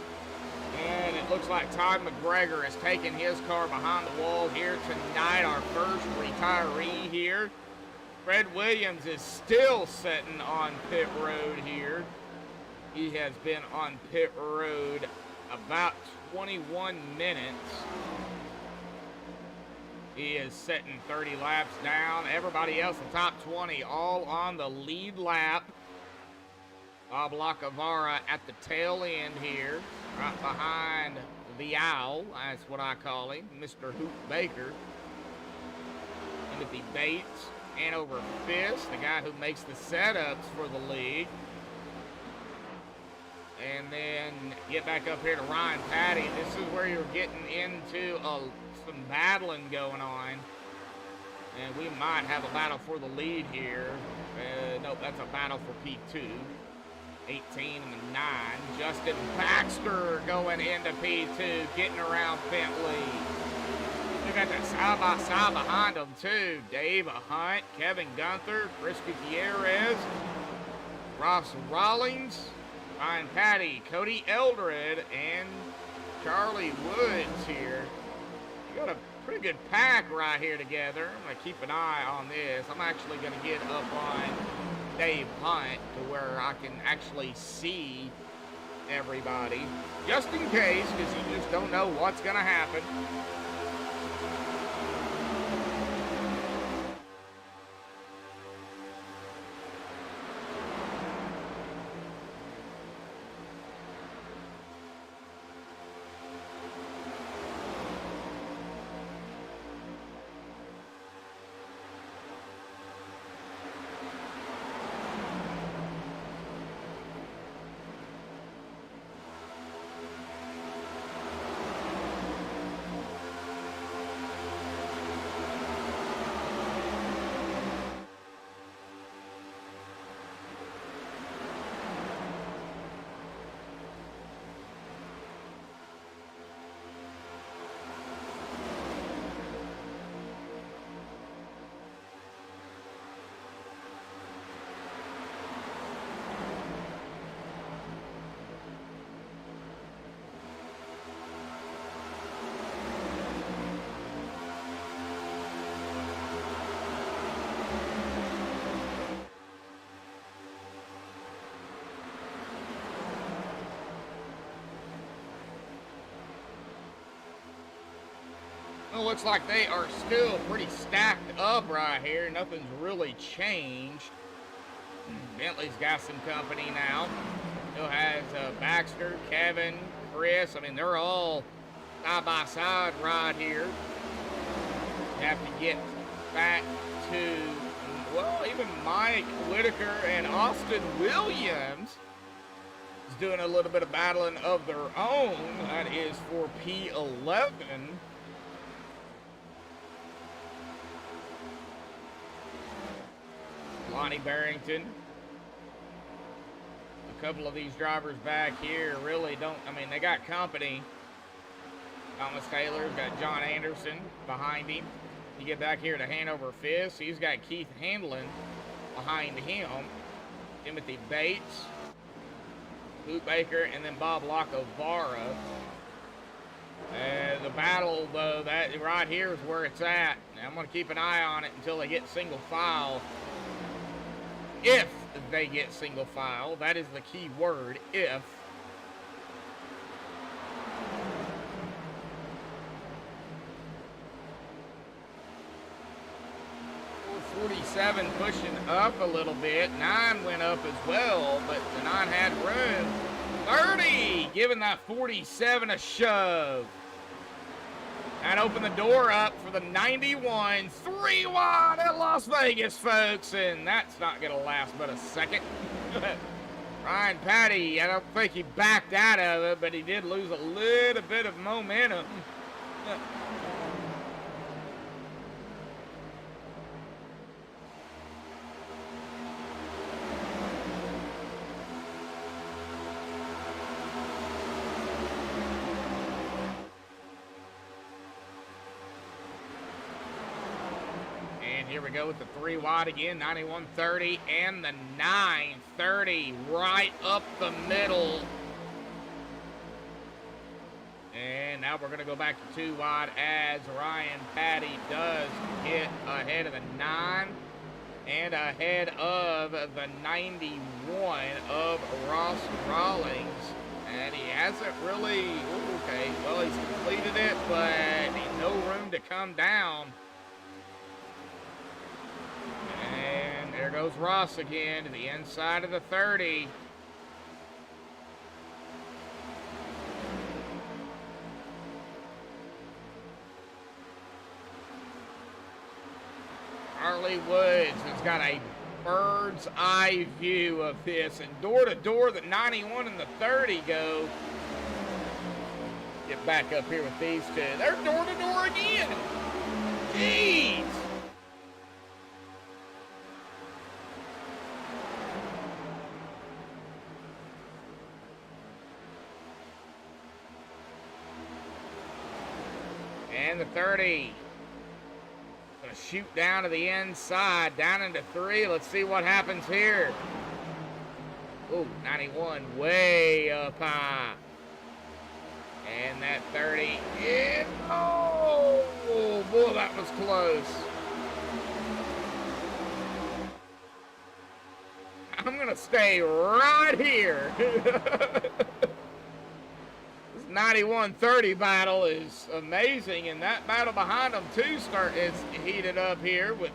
And it looks like Todd McGregor has taken his car behind the wall here tonight. Our first retiree here. Fred Williams is still sitting on pit road here. He has been on pit road about 21 minutes. He is sitting 30 laps down. Everybody else in top 20 all on the lead lap. Bob Lacavara at the tail end here, right behind the Owl. That's what I call him, Mr. Hoop Baker. Timothy Bates, Hanover Fist, the guy who makes the setups for the league. And then get back up here to Ryan Patty. This is where you're getting into some battling going on. And we might have a battle for the lead here. Nope, that's a battle for P2. 18 and 9. Justin Baxter going into P2, getting around Bentley. Look at that side by side behind them too. Dave Hunt, Kevin Gunther, Chris Gutierrez, Ross Rawlings, Ryan Patty, Cody Eldred, and Charlie Woods here. You got a pretty good pack right here together. I'm going to keep an eye on this. I'm actually going to get up on Dave Hunt to where I can actually see everybody, just in case, because you just don't know what's going to happen. Well, looks like they are still pretty stacked up right here. Nothing's really changed. Bentley's got some company now. Still has Baxter, Kevin, Chris. I mean, they're all side by side right here. You have to get back to, well, even Mike Whitaker and Austin Williams is doing a little bit of battling of their own. That is for P11. Lonnie Barrington. A couple of these drivers back here really don't, I mean, they got company. Thomas Taylor's got John Anderson behind him. You get back here to Hanover Fist, he's got Keith Hanlon behind him. Timothy Bates, Boot Baker, and then Bob Lacavara. The battle, though, that right here is where it's at. Now, I'm going to keep an eye on it until they get single file. If they get single file, that is the key word, if. 47 pushing up a little bit. 9 went up as well, but the 9 had room. 30 giving that 47 a shove. That opened the door up for the 91. 3 wide at Las Vegas, folks. And that's not going to last but a second. Ryan Patty, I don't think he backed out of it, but he did lose a little bit of momentum. And here we go with the 3 wide again, 9130 and the 930 right up the middle. And now we're going to go back to 2 wide as Ryan Patty does get ahead of the 9 and ahead of the 91 of Ross Rawlings. And he hasn't really, okay, well, he's completed it, but no room to come down. And there goes Ross again to the inside of the 30. Harley Woods has got a bird's eye view of this, and door to door, the 91 and the 30 go. Get back up here with these two. They're door to door again. Jeez. And the 30. Gonna shoot down to the inside, down into 3. Let's see what happens here. Ooh, 91 way up high. And that 30. Yeah. Oh, boy, that was close. I'm gonna stay right here. 91-30 battle is amazing, and that battle behind them too is heated up here with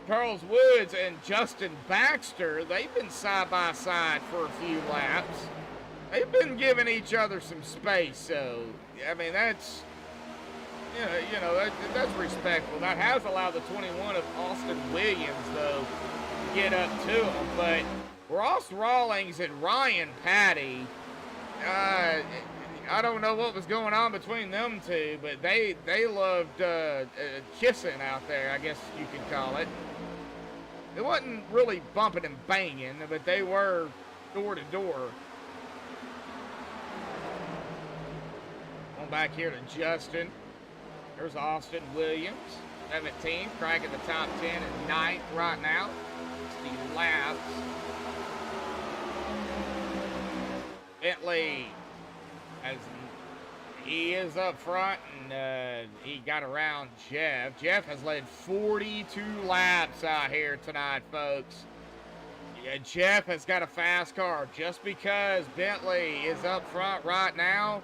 Charles Woods and Justin Baxter. They've been side by side for a few laps. They've been giving each other some space, so I mean that's that's respectful. That has allowed the 21 of Austin Williams though to get up to him, but Ross Rawlings and Ryan Patty. I don't know what was going on between them two, but they loved kissing out there, I guess you could call it. It wasn't really bumping and banging, but they were door to door. On back here to Justin. There's Austin Williams, 17th, cracking the top 10 and 9th right now. 60 laps. Bentley, as he is up front, and he got around Jeff. Jeff has led 42 laps out here tonight, folks. Yeah, Jeff has got a fast car. Just because Bentley is up front right now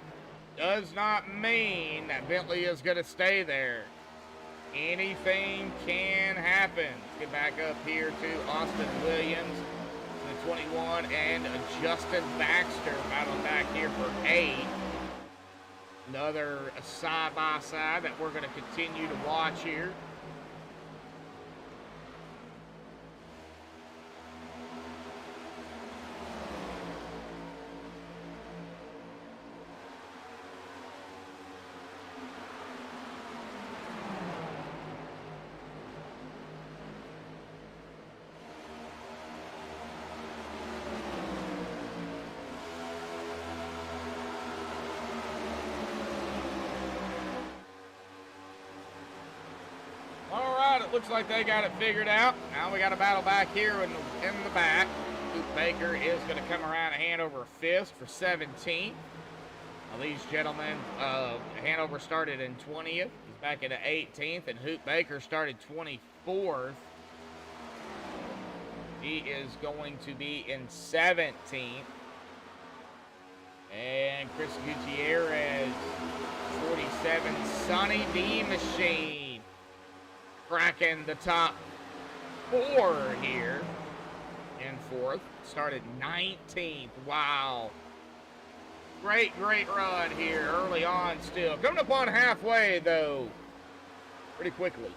does not mean that Bentley is going to stay there. Anything can happen. Let's get back up here to Austin Williams. 21 and Justin Baxter battling back here for 8. Another side-by-side that we're going to continue to watch here. Looks like they got it figured out. Now we got a battle back here in the back. Luke Baker is going to come around and hand over a fist for 17th. Now these gentlemen, Hanover started in 20th. He's back into 18th, and Hoot Baker started 24th. He is going to be in 17th. And Chris Gutierrez, 47, Sonny D Machine. Cracking the top 4 here in 4th. Started 19th. Wow. Great run here early on still. Coming up on halfway, though, pretty quickly.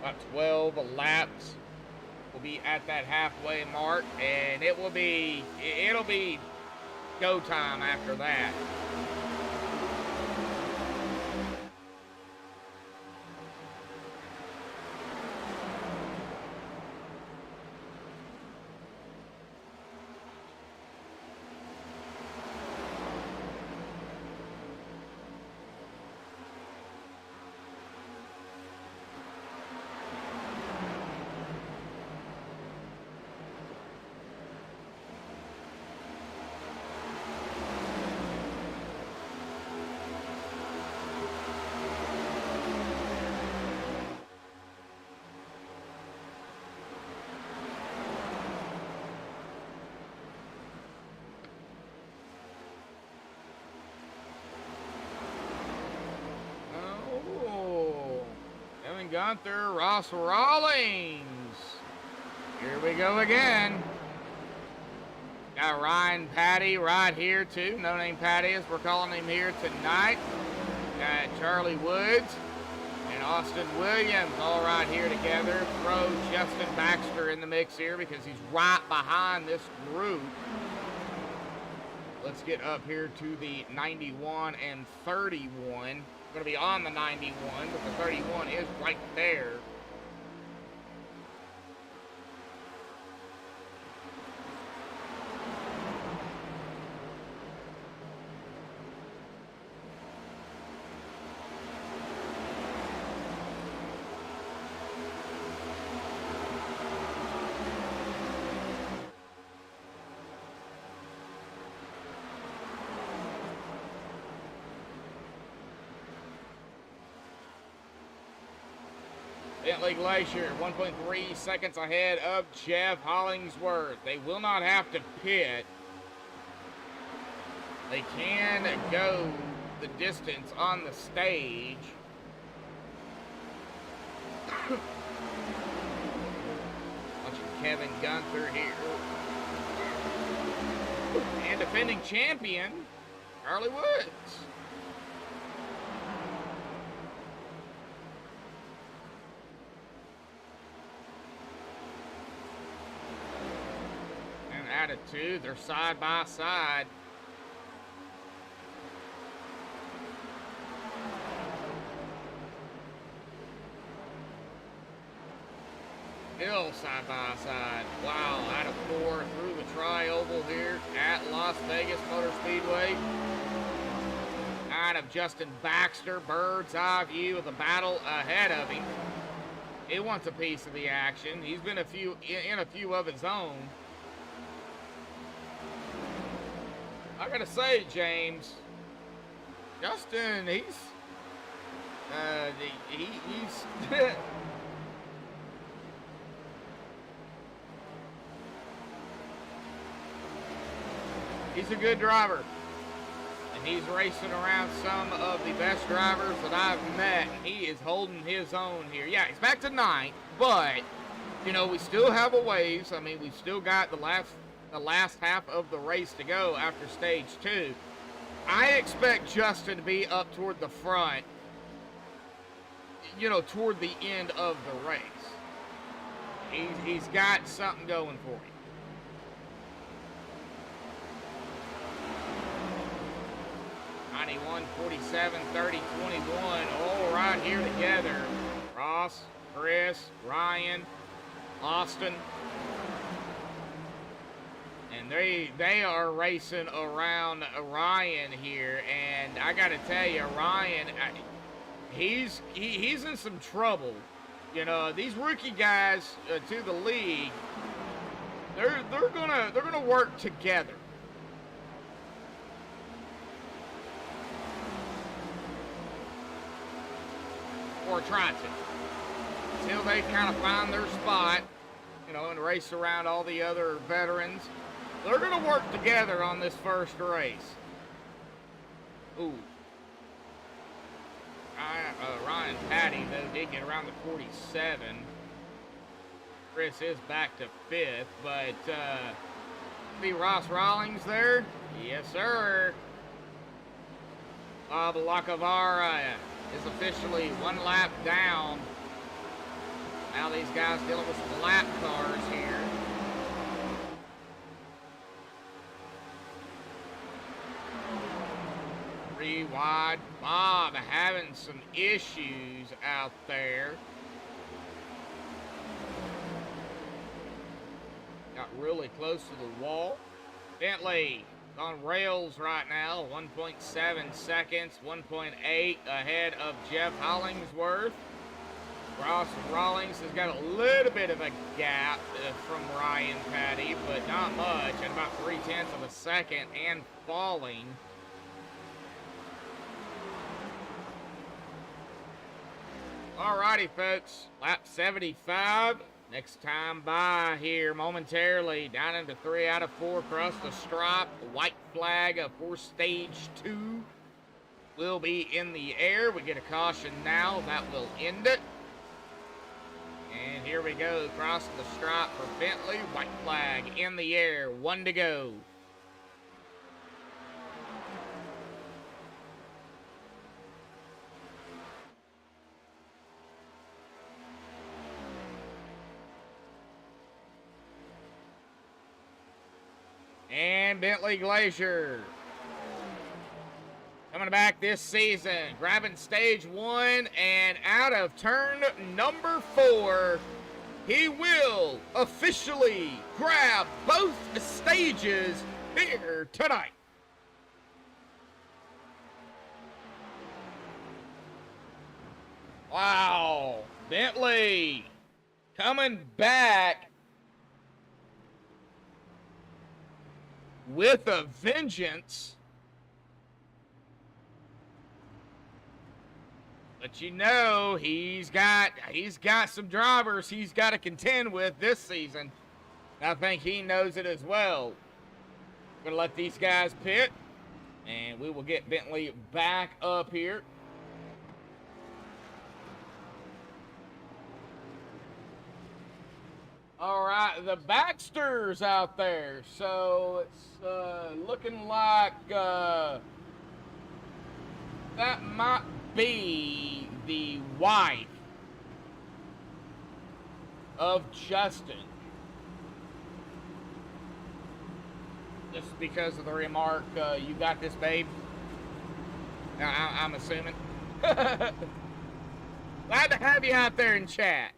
About 12 laps. We'll be at that halfway mark, and it'll be go time after that. Gunther, Ross Rawlings. Here we go again. Got Ryan Patty right here too. No Name Patty, as we're calling him here tonight. Got Charlie Woods and Austin Williams all right here together. Throw Justin Baxter in the mix here because he's right behind this group. Let's get up here to the 91 and 31. Going to be on the 91, but the 31 is right there. Bentley Glacier, 1.3 seconds ahead of Jeff Hollingsworth. They will not have to pit. They can go the distance on the stage. Watching Kevin Gunther here. And defending champion, Charlie Woods. Attitude, they're side by side. Still side by side. Wow, out of 4 through the tri-oval here at Las Vegas Motor Speedway. Kind of Justin Baxter, bird's eye view of the battle ahead of him. He wants a piece of the action. He's been in a few of his own. I gotta say, James, Justin, he's he's a good driver, and he's racing around some of the best drivers that I've met. He is holding his own here. Yeah, he's back to 9th, but you know, we still have a ways. I mean, we've still got the last half of the race to go after stage 2. I expect Justin to be up toward the front, you know, toward the end of the race. He's got something going for him. '91, 47, 30, 21, all right here together. Ross, Chris, Ryan, Austin. And they are racing around Ryan here, and I got to tell you, Ryan, he's in some trouble. You know, these rookie guys to the league, they're gonna work together. Or try to, until they kind of find their spot, you know, and race around all the other veterans. They're going to work together on this first race. Ooh. Ryan Patty, though, did get around the 47. Chris is back to 5th, but be Ross Rawlings there? Yes, sir. Bob Lacavara is officially 1 lap down. Now these guys dealing with some lap cars here. 30 wide. Bob having some issues out there. Got really close to the wall. Bentley on rails right now. 1.7 seconds. 1.8 ahead of Jeff Hollingsworth. Ross Rawlings has got a little bit of a gap from Ryan Patty, but not much, at about 0.3 of a second and falling. Alrighty, folks, lap 75. Next time by here momentarily, down into 3 out of 4 across the stripe. White flag for stage 2 will be in the air. We get a caution now. That will end it. And here we go, across the stripe for Bentley. White flag in the air, 1 to go. And Bentley Glacier coming back this season, grabbing stage 1 and out of turn number 4, he will officially grab both stages here tonight. Wow, Bentley coming back with a vengeance. But you know, he's got some drivers he's got to contend with this season. I think he knows it as well. Gonna let these guys pit, and we will get Bentley back up here. All right, the Baxters out there. So it's looking like that might be the wife of Justin. Just because of the remark, you got this, babe. I'm assuming. Glad to have you out there in chat.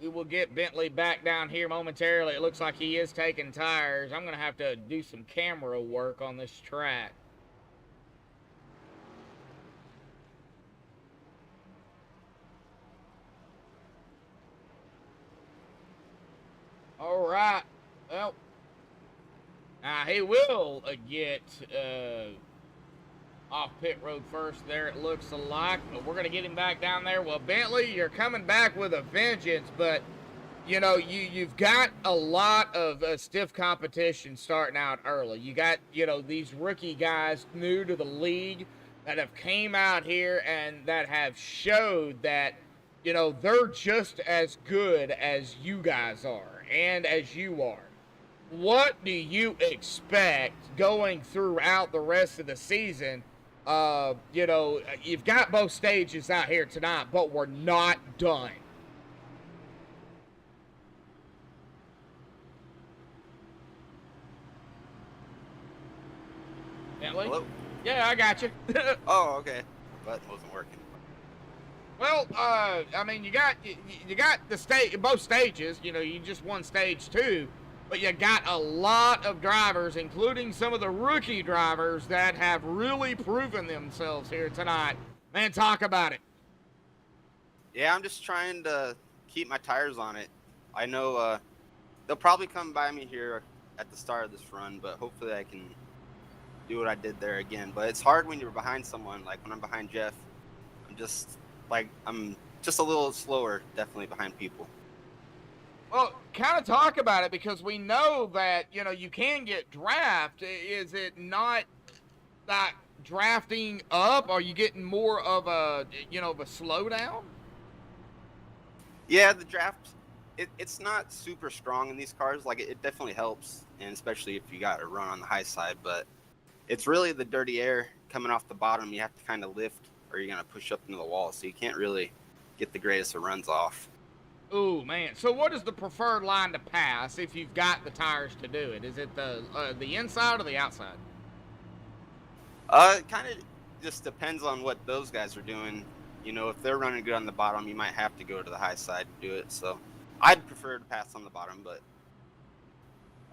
We will get Bentley back down here momentarily. It looks like he is taking tires. I'm going to have to do some camera work on this track. All right. Well, he will get off pit road first there, it looks like. But we're going to get him back down there. Well, Bentley, you're coming back with a vengeance, but, you know, you've got a lot of stiff competition starting out early. You got, you know, these rookie guys new to the league that have came out here and that have showed that, you know, they're just as good as you guys are and as you are. What do you expect going throughout the rest of the season? You know, you've got both stages out here tonight, but we're not done. Bentley? Hello? Yeah, I got you. Oh, okay. Button wasn't working. Well, I mean, you got the both stages. You know, you just won stage 2. But you got a lot of drivers, including some of the rookie drivers, that have really proven themselves here tonight. Man, talk about it. Yeah, I'm just trying to keep my tires on it. I know they'll probably come by me here at the start of this run, but hopefully I can do what I did there again. But it's hard when you're behind someone. Like when I'm behind Jeff, I'm just a little slower, definitely behind people. Well, kind of talk about it, because we know that, you know, you can get draft. Is it not like drafting up? Are you getting more of a, you know, of a slowdown? Yeah, the draft, it's not super strong in these cars. Like, it definitely helps, and especially if you got to run on the high side. But it's really the dirty air coming off the bottom. You have to kind of lift, or you're going to push up into the wall. So you can't really get the greatest of runs off. Ooh, man. So what is the preferred line to pass if you've got the tires to do it? Is it the inside or the outside? It kind of just depends on what those guys are doing. You know, if they're running good on the bottom, you might have to go to the high side to do it. So I'd prefer to pass on the bottom, but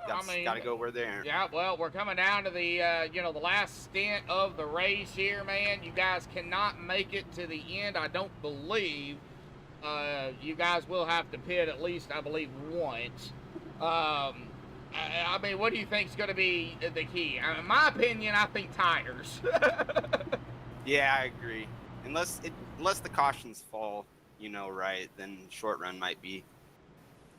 got to go where they're. Yeah, well, we're coming down to the, the last stint of the race here, man. You guys cannot make it to the end, I don't believe. You guys will have to pit at least, I believe, once. I mean, what do you think is going to be the key? In my opinion, I think tires. Yeah, I agree. Unless the cautions fall, right, then short run might be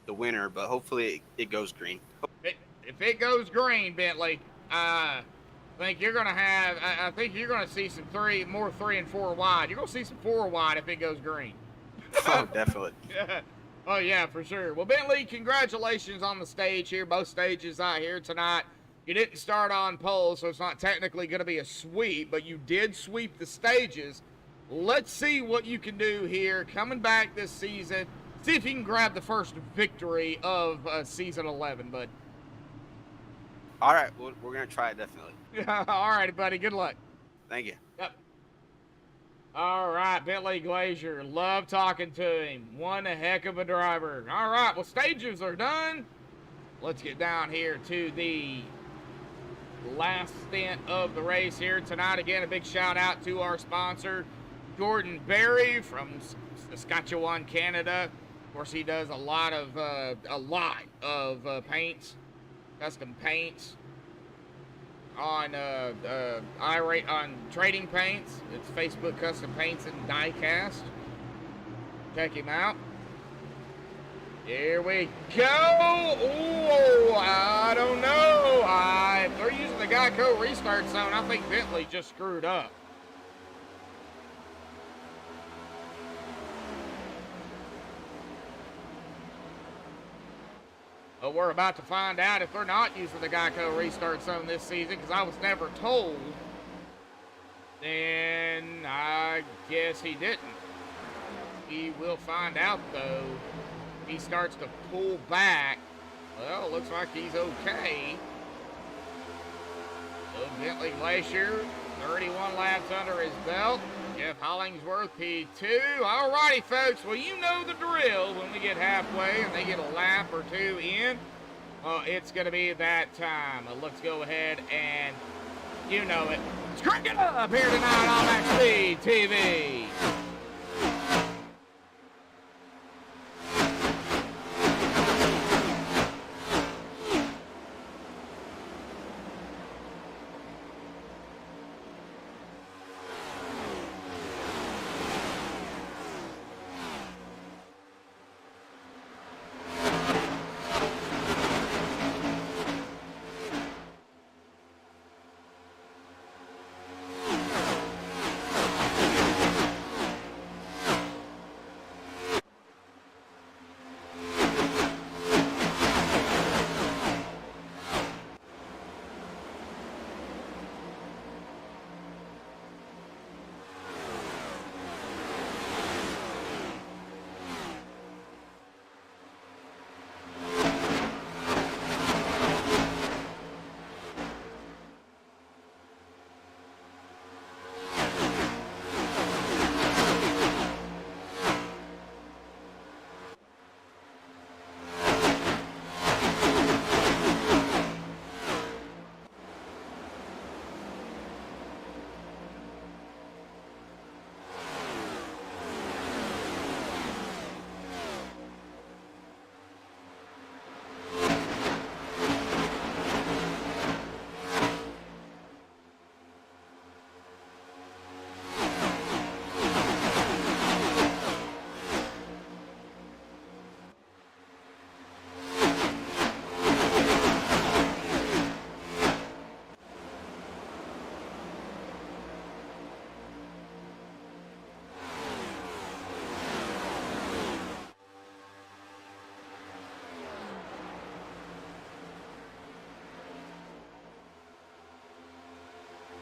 the winner. But hopefully it goes green. If it goes green, Bentley, I think you're going to have. I think you're going to see some more 3 and 4 wide. You're going to see some 4 wide if it goes green. Oh, definitely. Oh, yeah, for sure. Well, Bentley, congratulations on the stage here. Both stages out here tonight. You didn't start on pole, so it's not technically going to be a sweep, but you did sweep the stages. Let's see what you can do here coming back this season. See if you can grab the first victory of season 11, bud. All right, we're going to try it, definitely. All right, buddy. Good luck. Thank you. Yep. All right, Bentley Glazier. Love talking to him. One heck of a driver. All right, well, stages are done. Let's get down here to the last stint of the race here tonight. Again, a big shout out to our sponsor, Jordan Berry from Saskatchewan, Canada. Of course, he does a lot of paints, custom paints on on trading paints. It's Facebook Custom Paints and Diecast. Check him out. Here we go. Ooh, I don't know. If they're using the Geico restart zone, I think Bentley just screwed up. But we're about to find out if they're not using the Geico restart zone this season, because I was never told. Then I guess he didn't. We will find out, though. He starts to pull back. Well, looks like he's okay. So Bentley Glacier, 31 laps under his belt. Jeff Hollingsworth, P2. All righty, folks. Well, you know the drill. When we get halfway and they get a lap or two in, it's going to be that time. Let's go ahead and, you know it, crank it up here tonight on MaxspeedTV.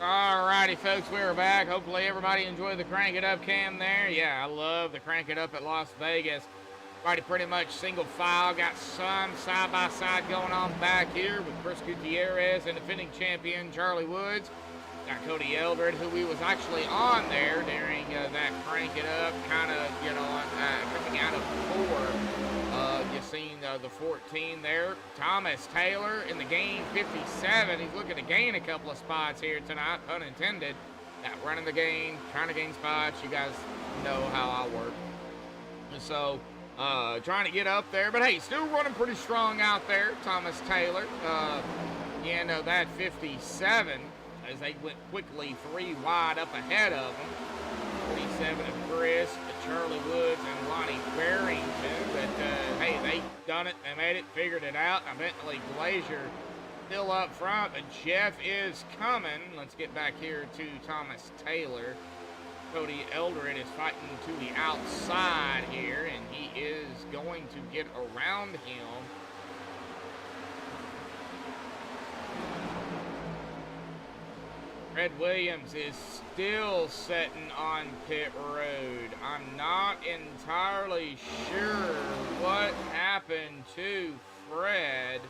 Alrighty, folks, we're back. Hopefully everybody enjoyed the Crank It Up cam there. Yeah, I love the Crank It Up at Las Vegas. Already pretty much single file. Got some side-by-side going on back here with Chris Gutierrez and defending champion Charlie Woods. Got Cody Eldred, who we was actually on there during that crank it up, kind of, you know, coming out of 4. You seen the 14 there. Thomas Taylor in the gain 57. He's looking to gain a couple of spots here tonight, pun intended. That running the gain, trying to gain spots. You guys know how I work. So, trying to get up there. But, hey, still running pretty strong out there, Thomas Taylor. You know, that 57, as they went quickly 3 wide up ahead of them. 47 of Chris, Charlie Woods, and Lonnie Barrington. But, hey, they done it. They made it, figured it out. Bentley Glazier still up front, but Jeff is coming. Let's get back here to Thomas Taylor. Cody Eldred is fighting to the outside here, and he is going to get around him. Fred Williams is still sitting on pit road. I'm not entirely sure what happened to Fred.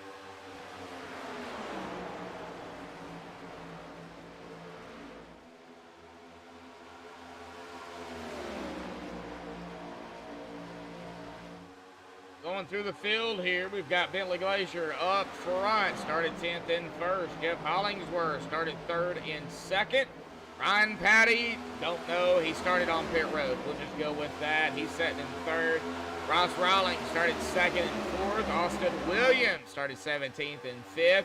Going through the field here, we've got Bentley Glazier up front, started 10th in first. Jeff Hollingsworth started 3rd in 2nd. Ryan Patty, don't know, he started on pit road. We'll just go with that. He's sitting in 3rd. Ross Rawlings started 2nd and 4th. Austin Williams started 17th and 5th.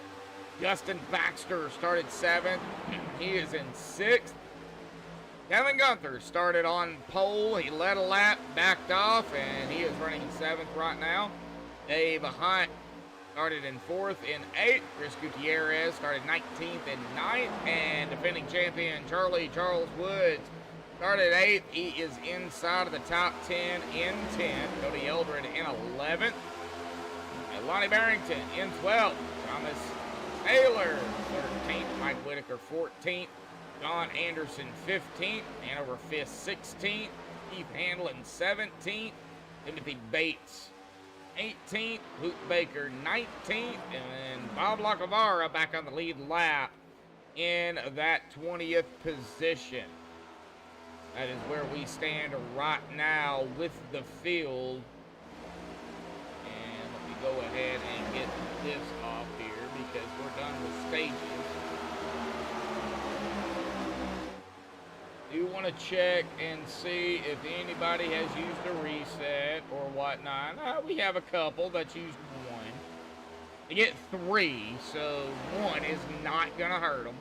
Justin Baxter started 7th. He is in 6th. Kevin Gunther started on pole. He led a lap, backed off, and he is running 7th right now. Dave Hunt started in 4th in 8th. Chris Gutierrez started 19th in 9th. And defending champion Charles Woods started 8th. He is inside of the top 10 in 10th. Cody Eldred in 11th. And Lonnie Barrington in 12th. Thomas Taylor 13th. Mike Whitaker 14th. John Anderson 15th, Hanover Fisk 16th, Keith Hanlon 17th, Timothy Bates 18th, Luke Baker 19th, and Bob Lacavara back on the lead lap in that 20th position. That is where we stand right now with the field. And let me go ahead and get this off here because we're done with stages. Do want to check and see if anybody has used a reset or whatnot. We have a couple that's used 1. They get 3, so 1 is not going to hurt them.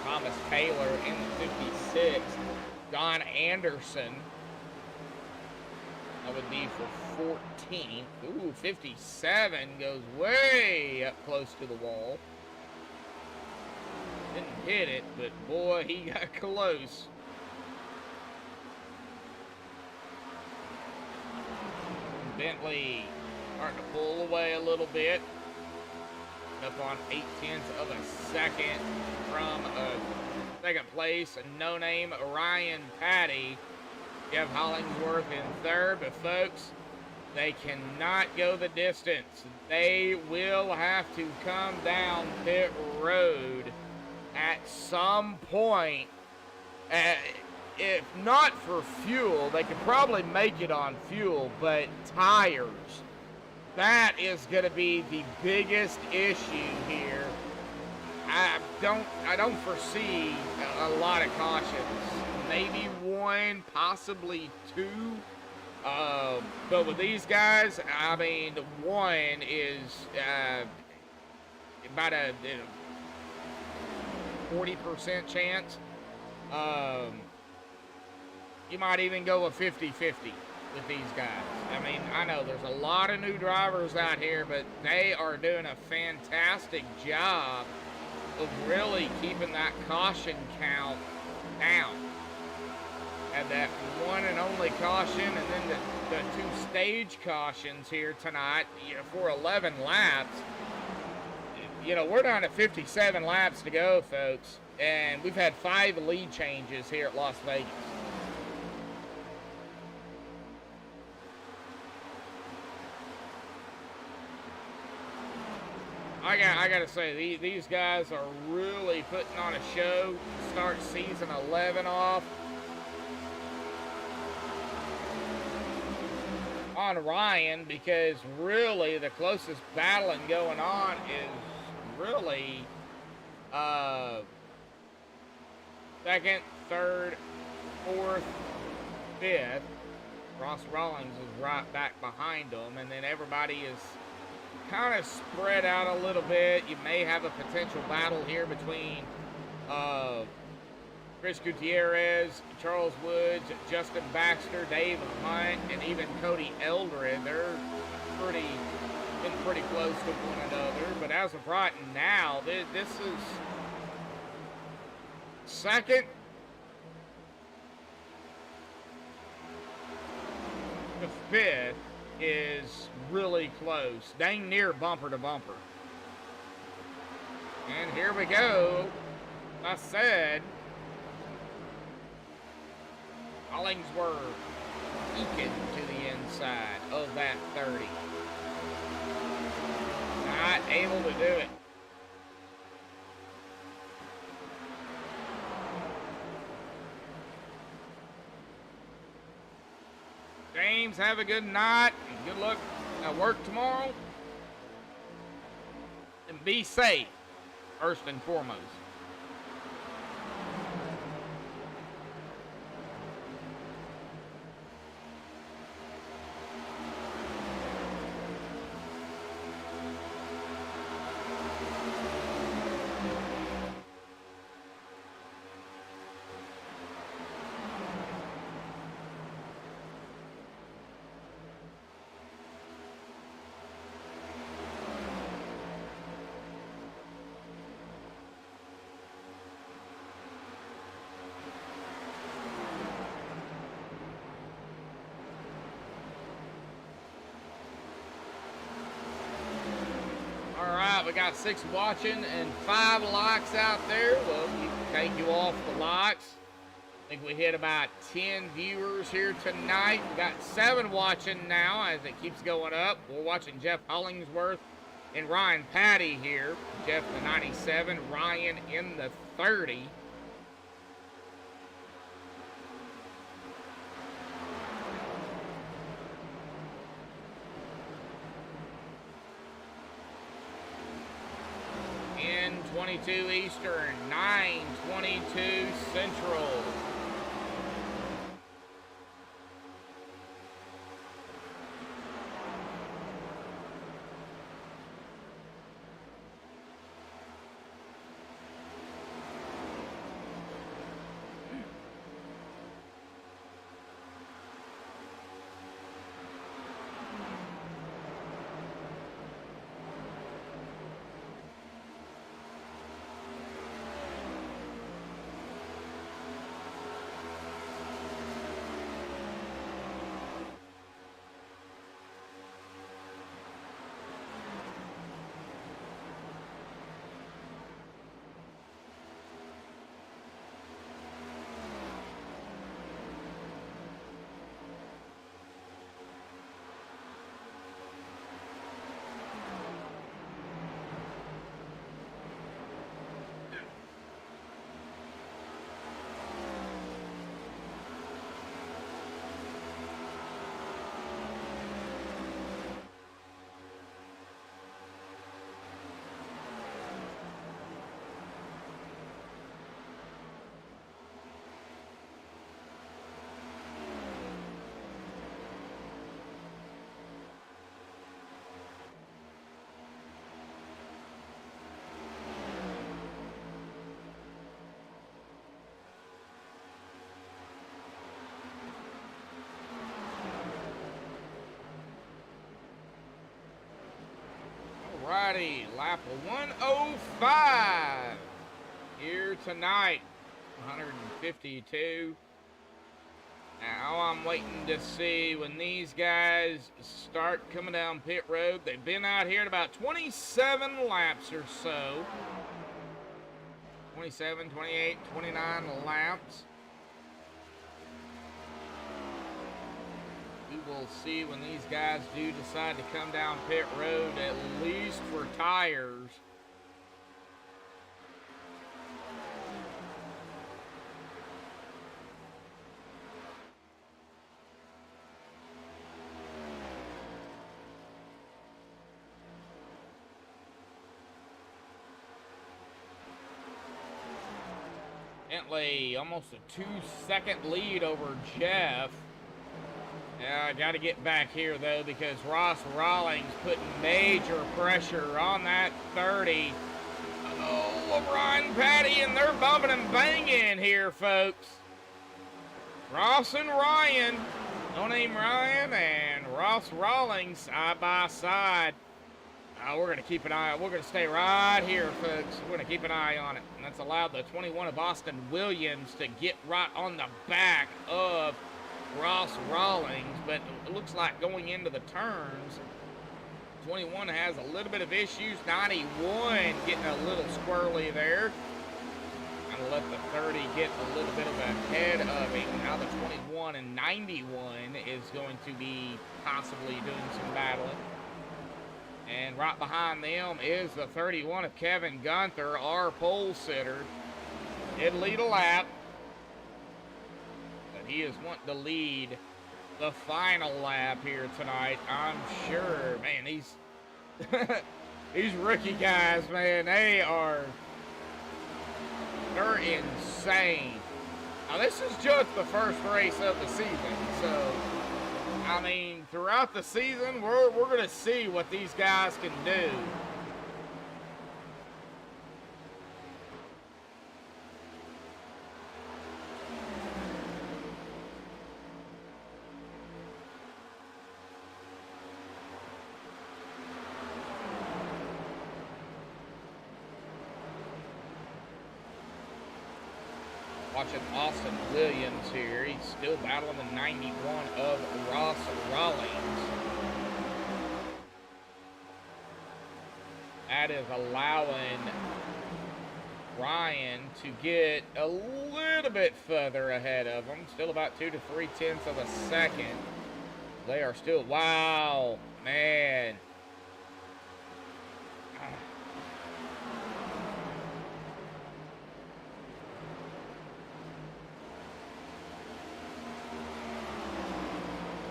Thomas Taylor in the 56. John Anderson. That would be for 14th. Ooh, 57 goes way up close to the wall. Didn't hit it, but boy, he got close. Bentley starting to pull away a little bit. Up on 0.8 of a second from second place, no name Ryan Patty. Jeff Hollingsworth in 3rd, but folks, they cannot go the distance. They will have to come down pit road at some point. If not for fuel, they could probably make it on fuel, but tires. That is going to be the biggest issue here. I don't foresee a lot of cautions. Maybe 1, possibly 2. But with these guys, I mean, 1 is about a 40% chance. You might even go a 50-50. With these guys. I mean, I know there's a lot of new drivers out here, but they are doing a fantastic job of really keeping that caution count down. Had that one and only caution, and then the 2 stage cautions here tonight, for 11 laps. We're down to 57 laps to go, folks, and we've had 5 lead changes here at Las Vegas. I gotta say, these guys are really putting on a show to start season 11 off. On Ryan, because really the closest battling going on is really second, third, fourth, fifth. Ross Rawlings is right back behind them, and then everybody is kind of spread out a little bit. You may have a potential battle here between Chris Gutierrez, Charles Woods, Justin Baxter, Dave Hunt, and even Cody Eldred. They're been pretty close to one another. But as of right now, this is second to fifth is really close, dang near bumper to bumper. And here we go. I said, Hollingsworth eking to the inside of that 30. Not able to do it. James, have a good night and good luck at work tomorrow. And be safe, first and foremost. We got 6 watching and 5 likes out there. Well, we can take you off the likes. I think we hit about 10 viewers here tonight. We got 7 watching now as it keeps going up. We're watching Jeff Hollingsworth and Ryan Patty here. Jeff the 97, Ryan in the 30. In 22 Eastern, 9:22 Central. Alrighty, lap 105 here tonight. 152. Now I'm waiting to see when these guys start coming down pit road. They've been out here at about 27 laps or so. 27, 28, 29 laps. We will see when these guys do decide to come down pit road, at least for tires. Bentley, almost a 2-second lead over Jeff. Yeah, I got to get back here, though, because Ross Rawlings putting major pressure on that 30. Oh, Ryan Patty, and they're bumping and banging here, folks. Ross and Ryan, no name Ryan, and Ross Rawlings side by side. We're going to keep an eye. We're going to stay right here, folks. We're going to keep an eye on it. And that's allowed the 21 of Austin Williams to get right on the back of Ross Rawlings. But it looks like going into the turns, 21 has a little bit of issues. 91 getting a little squirrely there. Going to let the 30 get a little bit of a head of him. Now the 21 and 91 is going to be possibly doing some battling. And right behind them is the 31 of Kevin Gunther, our pole sitter. Did lead a lap, but he is wanting to lead the final lap here tonight, I'm sure. Man, these rookie guys, man, they're insane. Now, this is just the first race of the season, so I mean, throughout the season, we're going to see what these guys can do. Watching Austin Williams here. He's still battling the 91 of Ross Rawlings. That is allowing Ryan to get a little bit further ahead of him. Still about 2 to 3/10 of a second. They are still, wow, man.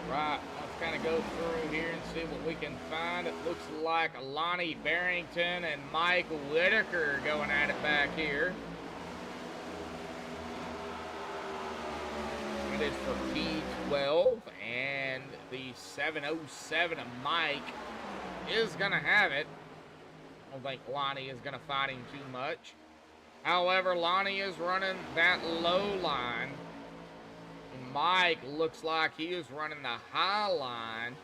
Right, let's kind of go through here and see what we can find. It looks like Lonnie Barrington and Mike Whitaker going at it back here. It is for P12, and the 707 of Mike is going to have it. I don't think Lonnie is going to fight him too much. However, Lonnie is running that low line. Mike looks like he is running the high line.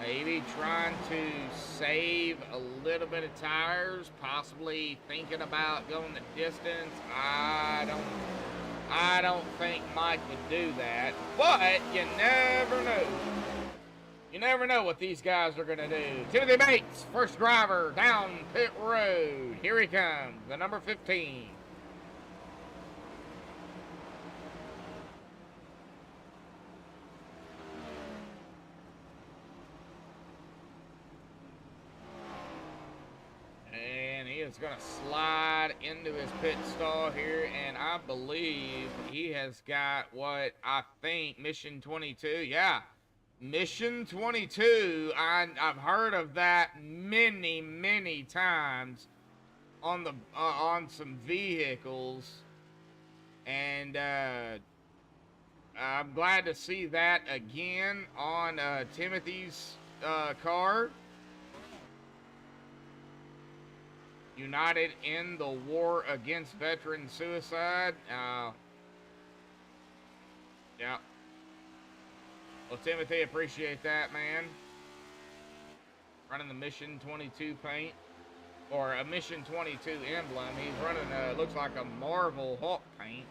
Maybe trying to save a little bit of tires, possibly thinking about going the distance. I don't think Mike would do that, but you never know. You never know what these guys are going to do. Timothy Bates, first driver down pit road. Here he comes, the number 15. Is going to slide into his pit stall here, and I believe he has got what I think Mission 22. Yeah, Mission 22. I've heard of that many times on the on some vehicles, and I'm glad to see that again on Timothy's car. United in the war against veteran suicide. Yeah. Well, Timothy, appreciate that, man. Running the Mission 22 paint. Or a Mission 22 emblem. He's running, looks like a Marvel Hulk paint.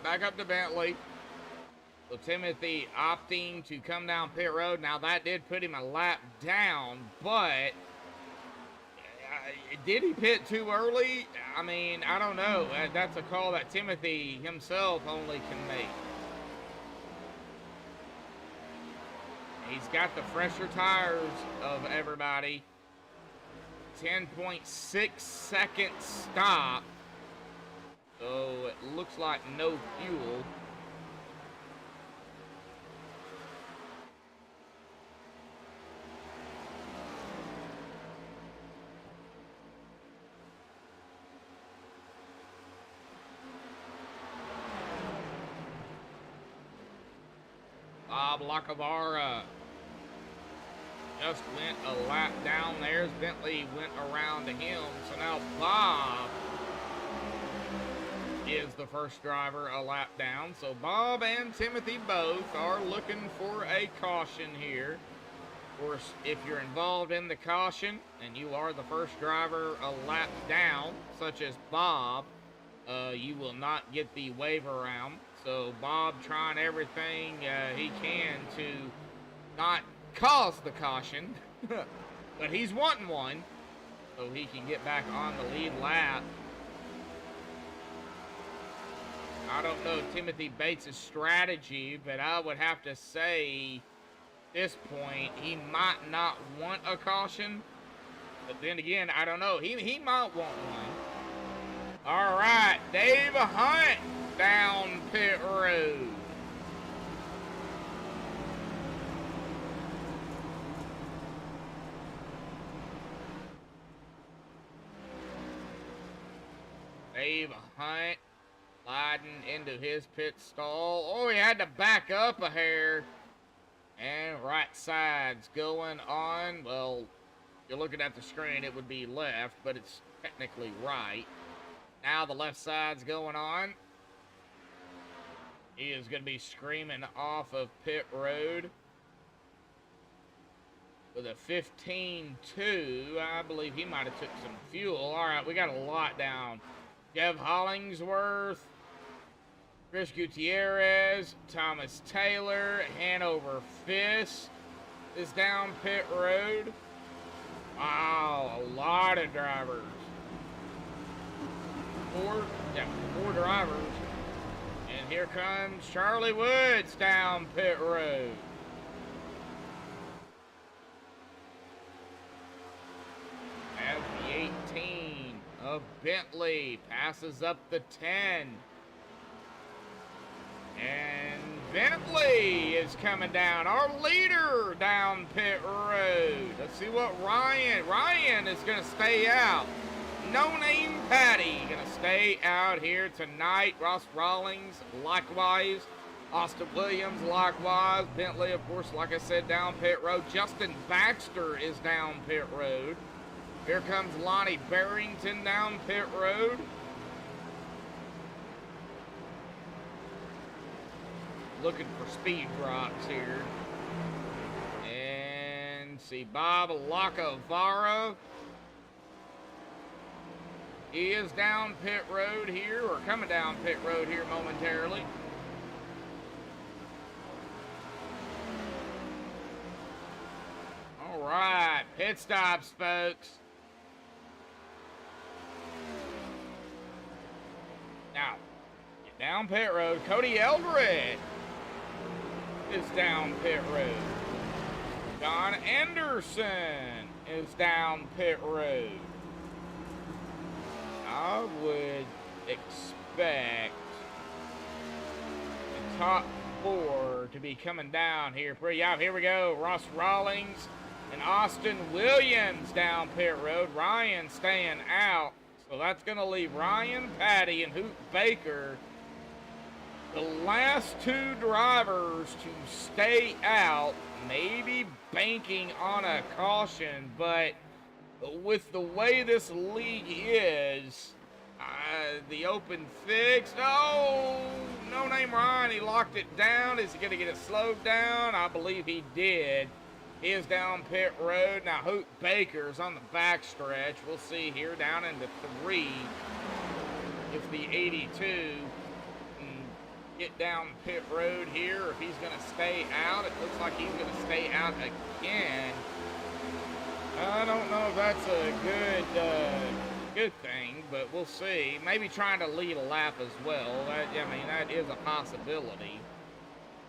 back up to Bentley. So Timothy opting to come down pit road. Now that did put him a lap down, but did he pit too early? I mean, I don't know. That's a call that Timothy himself only can make. He's got the fresher tires of everybody. 10.6 second stop. So it looks like no fuel. Bob Lacavara just went a lap down there as Bentley went around to him. So now Bob is the first driver a lap down. So Bob and Timothy both are looking for a caution here. Of course, if you're involved in the caution and you are the first driver a lap down, such as Bob, you will not get the wave around. So Bob trying everything he can to not cause the caution, but he's wanting one so he can get back on the lead lap. I don't know Timothy Bates' strategy, but I would have to say at this point he might not want a caution, but then again, I don't know. He might want one. All right, Dave Hunt down pit road. Dave Hunt sliding into his pit stall. Oh, he had to back up a hair. And right side's going on. Well, you're looking at the screen, it would be left, but it's technically right. Now the left side's going on. He is going to be screaming off of pit road with a 15.2. I believe he might have took some fuel. All right, we got a lot down. Jeff Hollingsworth, Chris Gutierrez, Thomas Taylor, Hanover Fisk is down pit road. Wow, a lot of drivers. Four drivers. And here comes Charlie Woods down pit road. As the 18 of Bentley passes up the 10. And Bentley is coming down, our leader down pit road. Let's see what Ryan is going to stay out. No Name Patty gonna stay out here tonight. Ross Rawlings likewise. Austin Williams likewise. Bentley, of course, like I said, down pit road. Justin Baxter is down pit road. Here comes Lonnie Barrington down pit road. Looking for speed drops here. And see Bob Lacavara. He is down pit road here, or coming down pit road here momentarily. All right, pit stops, folks. Now, get down pit road. Cody Eldred is down pit road. John Anderson is down pit road. I would expect the top four to be coming down here pretty out. Here we go. Ross Rawlings and Austin Williams down pit road. Ryan staying out. So that's going to leave Ryan Patty and Hoot Baker, the last two drivers to stay out, maybe banking on a caution, but with the way this league is, the open fix, no name Ryan, he locked it down. Is he going to get it slowed down? I believe he did. He is down pit road. Now Hoot Baker's on the back stretch. We'll see here down into 3 if the 82 can get down pit road here, or if he's going to stay out. It looks like he's going to stay out again. I don't know if that's a good thing, but we'll see. Maybe trying to lead a lap as well. I mean, that is a possibility.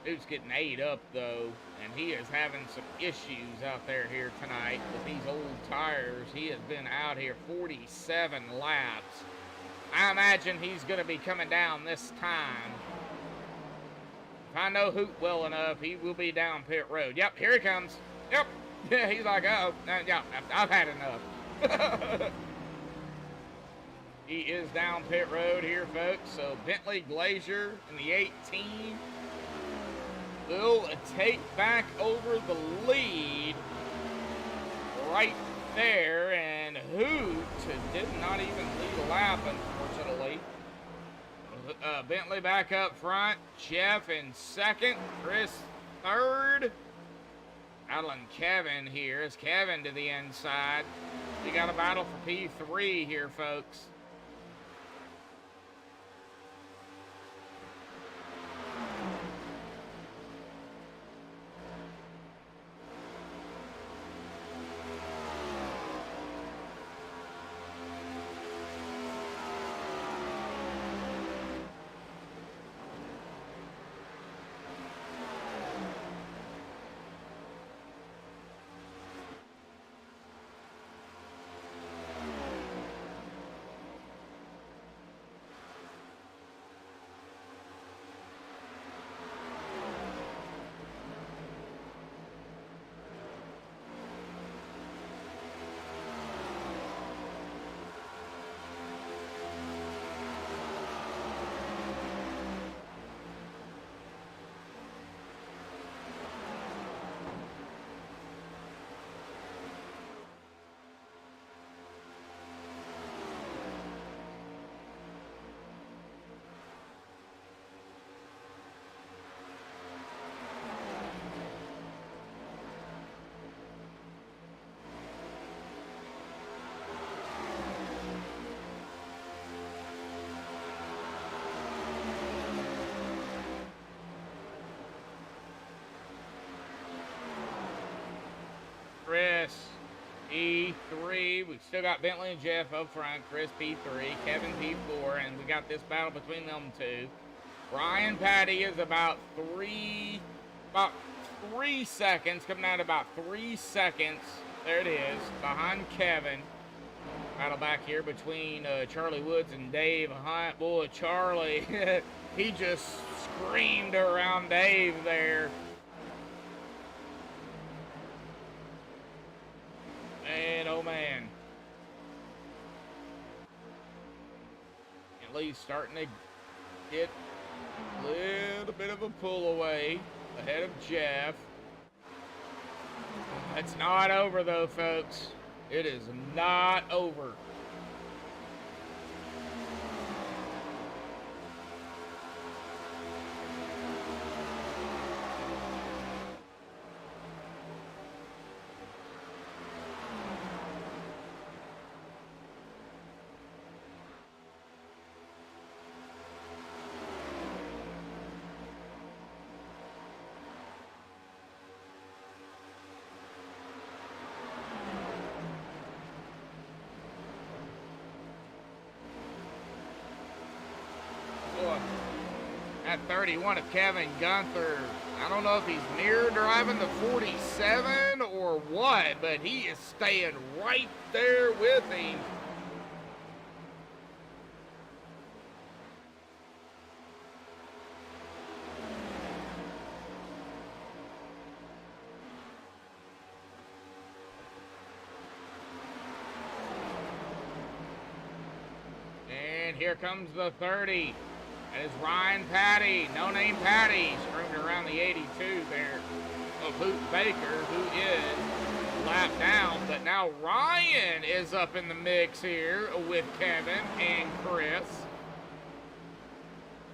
Dude's getting ate up, though, and he is having some issues out there here tonight with these old tires. He has been out here 47 laps. I imagine he's going to be coming down this time. If I know Hoot well enough, he will be down pit road. Yep, here he comes. Yep. Yeah, he's like, oh, yeah, I've had enough. He is down pit road here, folks. So Bentley Glazier in the 18 will take back over the lead right there. And Hoot did not even lead a lap, unfortunately. Bentley back up front. Jeff in second. Chris third. Battling Kevin here. It's Kevin to the inside. We got a battle for P3 here, folks. Chris P3. We've still got Bentley and Jeff up front. Chris P3, Kevin P4, and we got this battle between them two. Ryan Patty is about three seconds, coming out about 3 seconds. There it is, behind Kevin. Battle back here between Charlie Woods and Dave Hunt. Boy, Charlie, he just screamed around Dave there. Man, oh man. At least starting to get a little bit of a pull away ahead of Jeff. It's not over though, folks. It is not over. At 31 of Kevin Gunther. I don't know if he's near driving the 47 or what, but he is staying right there with him. And here comes the 30. That is Ryan Patty, no name Patty, screaming around the 82 there of Hoot Baker, who is lap down. But now Ryan is up in the mix here with Kevin and Chris.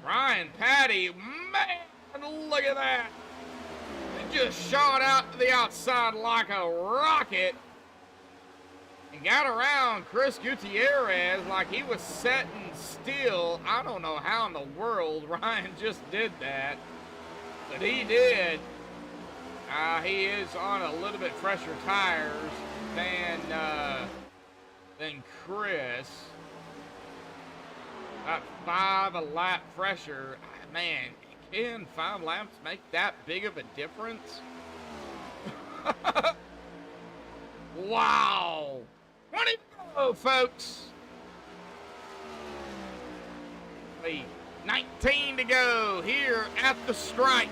Ryan Patty, man, look at that. He just shot out to the outside like a rocket. and got around Chris Gutierrez like he was setting still. I don't know how in the world Ryan just did that, but he did. He is on a little bit fresher tires than Chris. About 5 a lap fresher. Man, can 5 laps make that big of a difference? Wow. 20 to go, folks. 19 to go here at the stripe.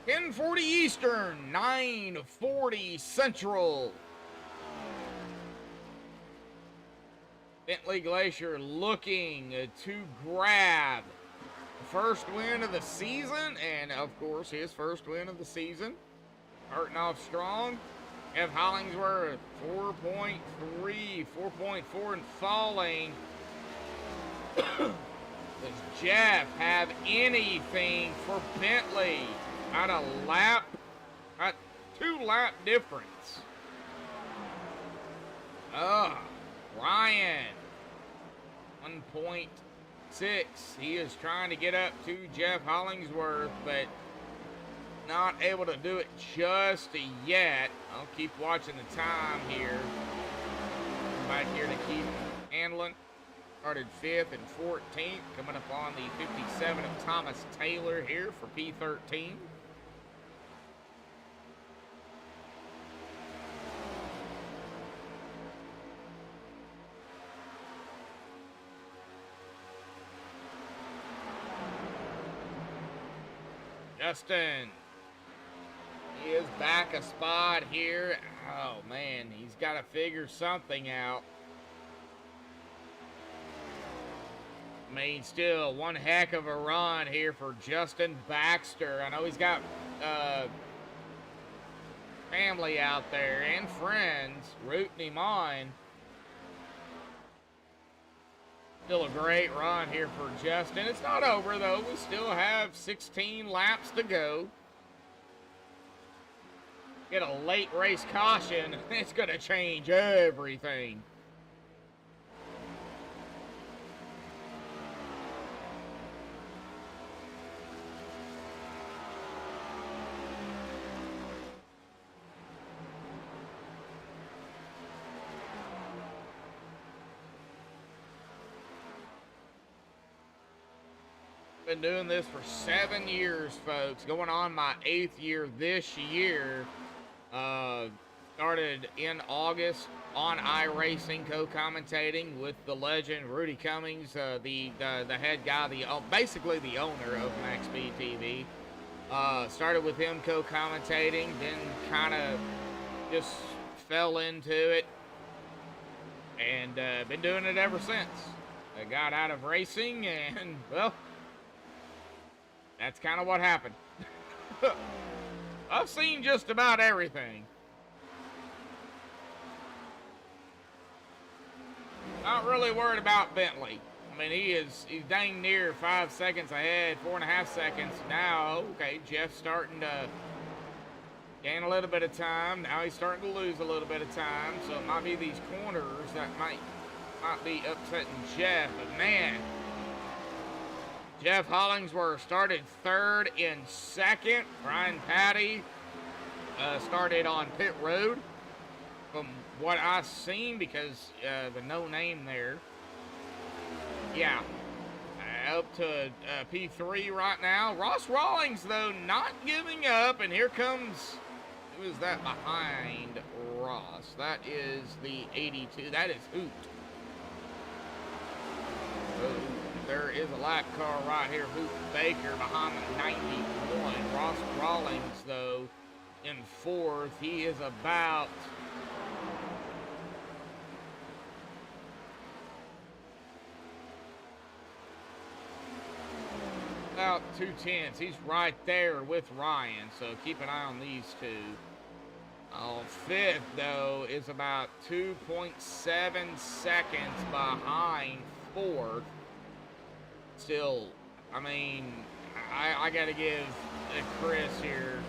10:40 Eastern, 9:40 Central. Bentley Glacier looking to grab the first win of the season, and of course his first win of the season. Starting off strong. Jeff Hollingsworth 4.3, 4.4 and falling. Does Jeff have anything for Bentley? At a lap, at 2-lap difference. Ryan, 1.6. He is trying to get up to Jeff Hollingsworth, but not able to do it just yet. I'll keep watching the time here. Back here to keep handling. Started 5th and 14th. Coming up on the 57 of Thomas Taylor here for P13. Justin, he is back a spot here. Oh man, he's got to figure something out. I mean, still one heck of a run here for Justin Baxter. I know he's got family out there and friends rooting him on. Still a great run here for Justin. It's not over, though. We still have 16 laps to go. Get a late race caution. It's going to change everything. Been doing this for 7 years, folks. Going on my 8th year this year. Started in August on iRacing, co-commentating with the legend Rudy Cummings, the head guy, basically the owner of MaxspeedTV. Started with him co-commentating, then kind of just fell into it, and been doing it ever since. I got out of racing, and well, that's kind of what happened. I've seen just about everything. Not really worried about Bentley. I mean, he's dang near 5 seconds ahead, 4.5 seconds. Now, okay, Jeff's starting to gain a little bit of time. Now he's starting to lose a little bit of time. So it might be these corners that might be upsetting Jeff. But man, Jeff Hollingsworth started 3rd and 2nd. Ryan Patty started on pit road. From what I've seen, because the no name there. Yeah. Up to P3 right now. Ross Rawlings, though, not giving up. And here comes, who is that behind Ross? That is the 82. That is Hoot. So there is a lap car right here. Hoot Baker behind the 91. Ross Rawlings, though, in 4th. He is about about 2/10. He's right there with Ryan, so keep an eye on these two. 5th, though, is about 2.7 seconds behind 4th. Still, I mean, I got to give Chris here,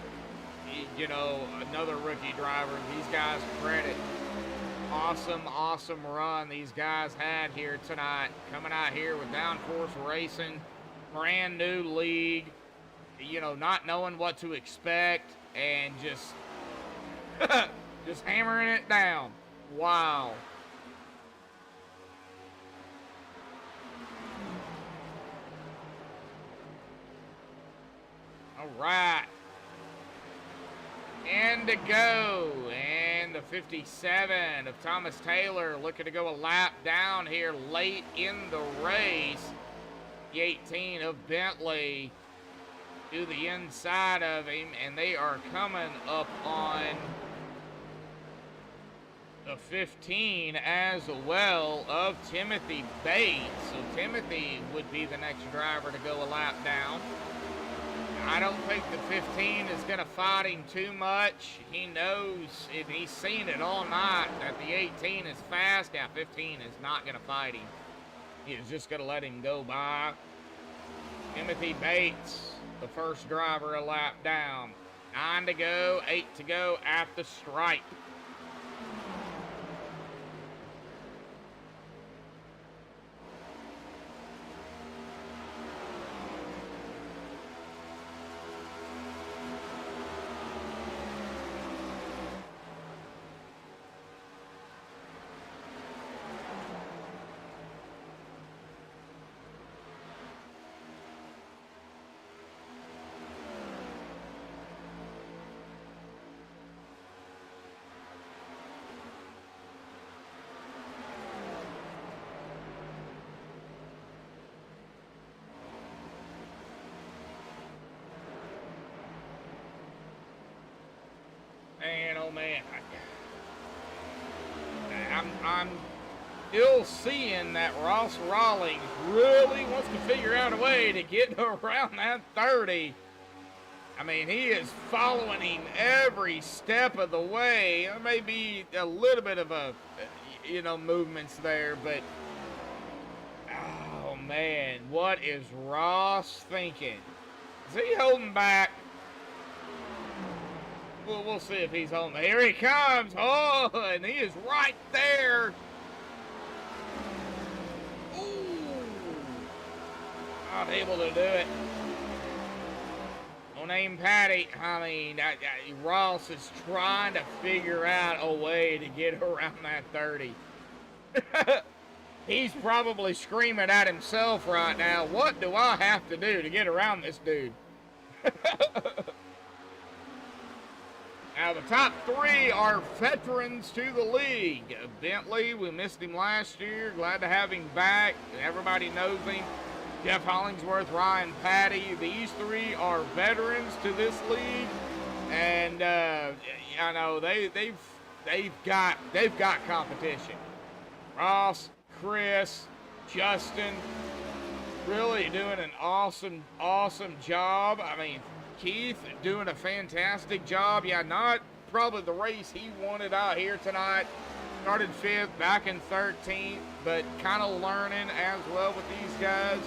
you know, another rookie driver. These guys credit. Awesome run these guys had here tonight. Coming out here with Downforce Racing, brand new league, you know, not knowing what to expect and just just hammering it down. Wow. All right. And to go. And the 57 of Thomas Taylor looking to go a lap down here late in the race. The 18 of Bentley to the inside of him, and they are coming up on the 15 as well of Timothy Bates. So Timothy would be the next driver to go a lap down. I don't think the 15 is going to fight him too much. He knows, and he's seen it all night, that the 18 is fast. Yeah, 15 is not going to fight him. He is just going to let him go by. Timothy Bates, the first driver, a lap down. 9 to go, 8 to go at the stripe. Man, oh man, I'm still seeing that Ross Rawlings really wants to figure out a way to get around that 30. I mean, he is following him every step of the way. There may be a little bit of a, you know, movements there, but oh man, what is Ross thinking? Is he holding back? Well, we'll see if he's home. Here he comes. Oh, and he is right there. Ooh. Not able to do it. No name Patty. I mean, Ross is trying to figure out a way to get around that 30. He's probably screaming at himself right now. What do I have to do to get around this dude? Now, the top 3 are veterans to the league. Bentley, we missed him last year. Glad to have him back. Everybody knows him. Jeff Hollingsworth, Ryan Patty. These 3 are veterans to this league. And, I know, they've got competition. Ross, Chris, Justin, really doing an awesome job. I mean, Keith doing a fantastic job. Yeah, not probably the race he wanted out here tonight. Started 5th, back in 13th, but kind of learning as well with these guys.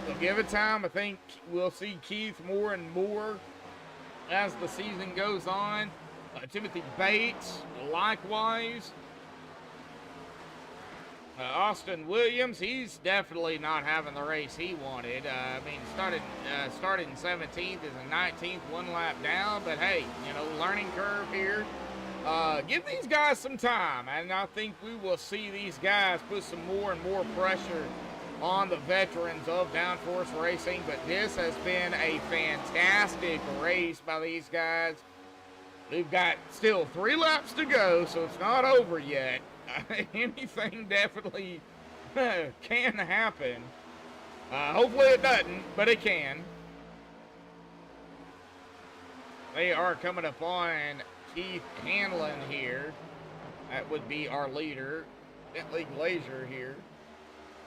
So give it time. I think we'll see Keith more and more as the season goes on. Timothy Bates, likewise. Austin Williams, he's definitely not having the race he wanted. I mean, started in 17th, is in 19th, 1 lap down. But hey, you know, learning curve here. Give these guys some time, and I think we will see these guys put some more and more pressure on the veterans of Downforce Racing. But this has been a fantastic race by these guys. We've got still 3 laps to go, so it's not over yet. Anything definitely can happen. Hopefully it doesn't, but it can. They are coming up on Keith Hanlon here. That would be our leader, Bentley Glazier here.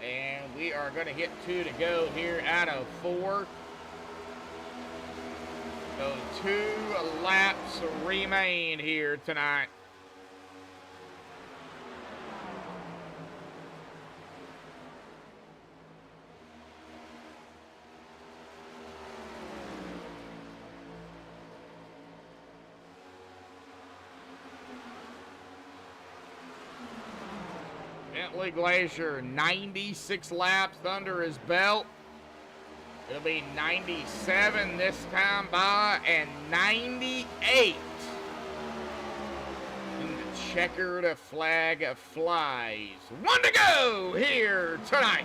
And we are going to hit 2 to go here out of 4. So 2 laps remain here tonight. Bentley Glacier, 96 laps under his belt. It'll be 97 this time by, and 98 when the checkered flag flies. One to go here tonight.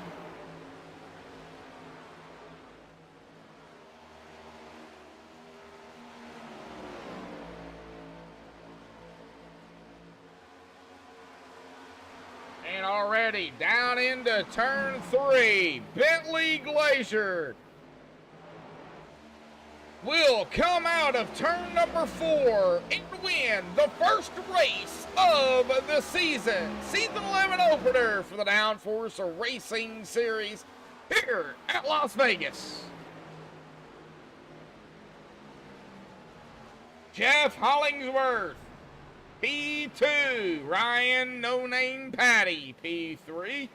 And already down into turn 3, Bentley Glacier will come out of turn number 4 and win the first race of the season. Season 11 opener for the Downforce Racing Series here at Las Vegas. Jeff Hollingsworth, P2. Ryan No Name Patty, P3.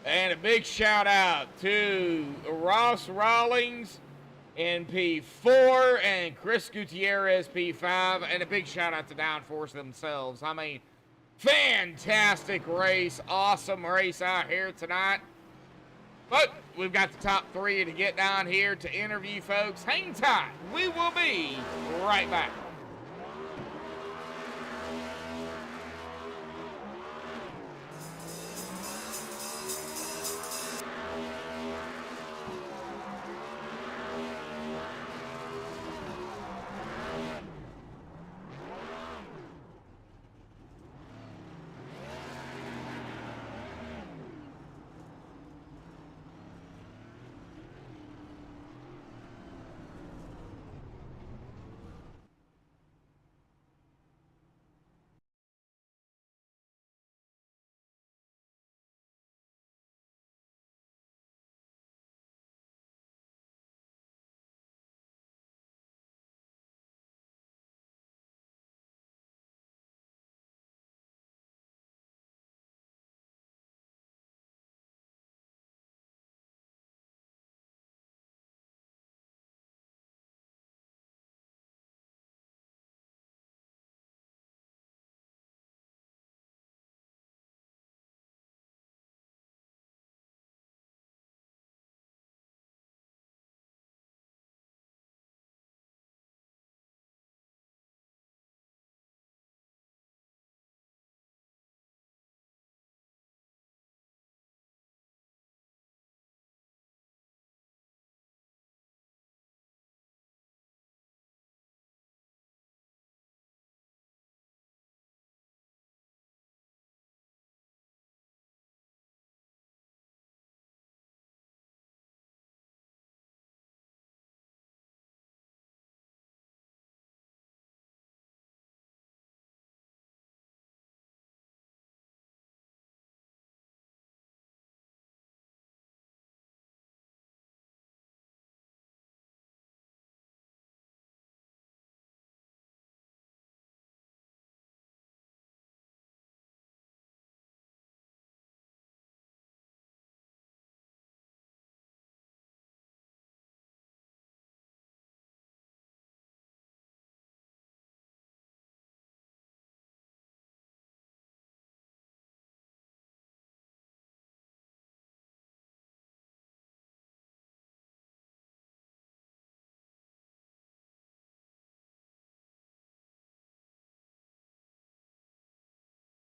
And a big shout out to Ross Rawlings in P4 and Chris Gutierrez, P5. And a big shout out to Downforce themselves. I mean, fantastic race. Awesome race out here tonight. But we've got the top 3 to get down here to interview folks. Hang tight. We will be right back.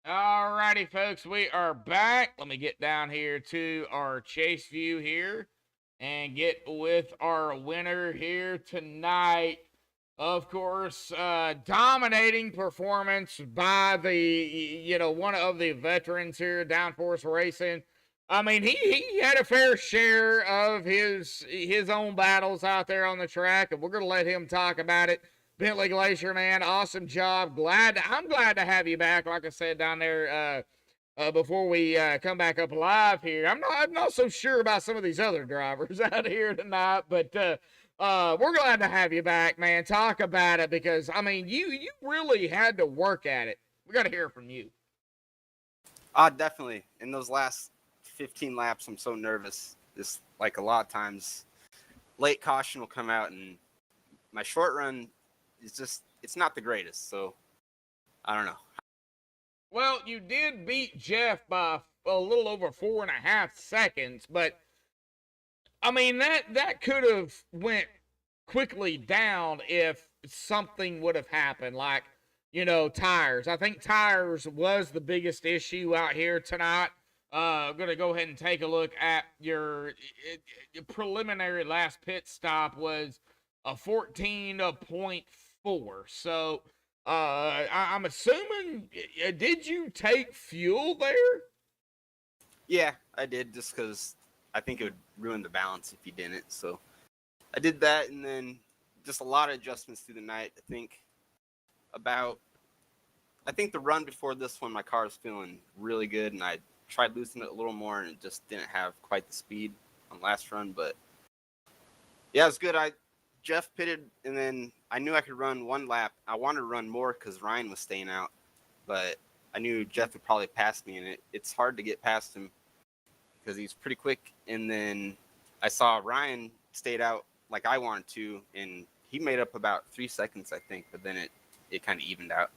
Alrighty, folks, we are back. Let me get down here to our chase view here and get with our winner here tonight. Of course, dominating performance by the, one of the veterans here, Downforce Racing. I mean, he had a fair share of his own battles out there on the track, and we're going to let him talk about it. Bentley Glacier, man, awesome job. I'm glad to have you back. Like I said down there before we come back up live here. I'm not so sure about some of these other drivers out here tonight, but we're glad to have you back, man. Talk about it, because I mean, you really had to work at it. We got to hear from you. Definitely. In those last 15 laps, I'm so nervous. Just like a lot of times, late caution will come out, and my short run is just, it's not the greatest. So I don't know. Well, you did beat Jeff by a little over 4.5 seconds. But I mean, that could have went quickly down if something would have happened, like, tires. I think tires was the biggest issue out here tonight. I'm going to go ahead and take a look at your preliminary last pit stop was a 14.4. So I'm assuming, did you take fuel there? Yeah, I did, just because I think it would ruin the balance if you didn't. So I did that, and then just a lot of adjustments through the night. I think the run before this one, my car was feeling really good, and I tried loosening it a little more, and it just didn't have quite the speed on last run. But yeah, it was good. Jeff pitted, and then I knew I could run one lap. I wanted to run more because Ryan was staying out, but I knew Jeff would probably pass me, and it's hard to get past him because he's pretty quick. And then I saw Ryan stayed out like I wanted to, and he made up about 3 seconds, I think, but then it kind of evened out.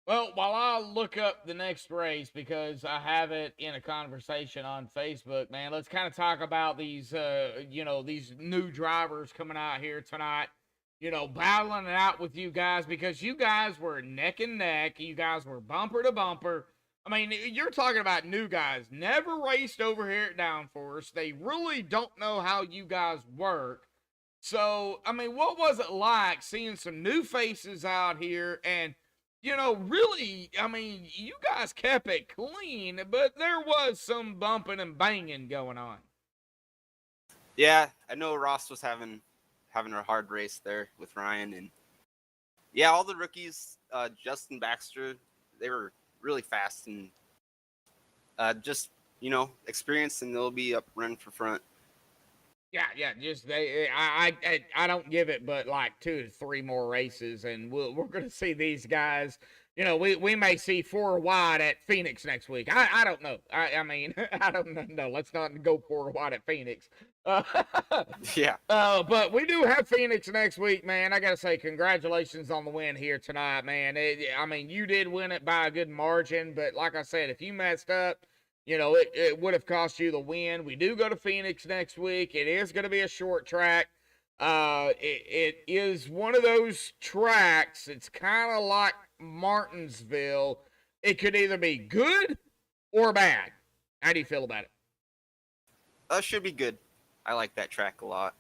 Well, while I look up the next race, because I have it in a conversation on Facebook, man, let's kind of talk about these, these new drivers coming out here tonight, battling it out with you guys, because you guys were neck and neck. You guys were bumper to bumper. I mean, you're talking about new guys, never raced over here at Downforce. They really don't know how you guys work. So, I mean, what was it like seeing some new faces out here? And really, I mean, you guys kept it clean, but there was some bumping and banging going on. Yeah, I know Ross was having a hard race there with Ryan, and yeah, all the rookies, Justin Baxter, they were really fast and just experienced, and they'll be up running for front. Yeah, just I don't give it but like 2 to 3 more races, and we're gonna see these guys. We may see 4 wide at Phoenix next week. I don't know. I mean, I don't know. Let's not go 4 wide at Phoenix. Yeah. But we do have Phoenix next week, man. I gotta say, congratulations on the win here tonight, man. I mean, you did win it by a good margin, but like I said, if you messed up, it would have cost you the win. We do go to Phoenix next week. It is going to be a short track. It is one of those tracks. It's kind of like Martinsville. It could either be good or bad. How do you feel about it? Should be good. I like that track a lot.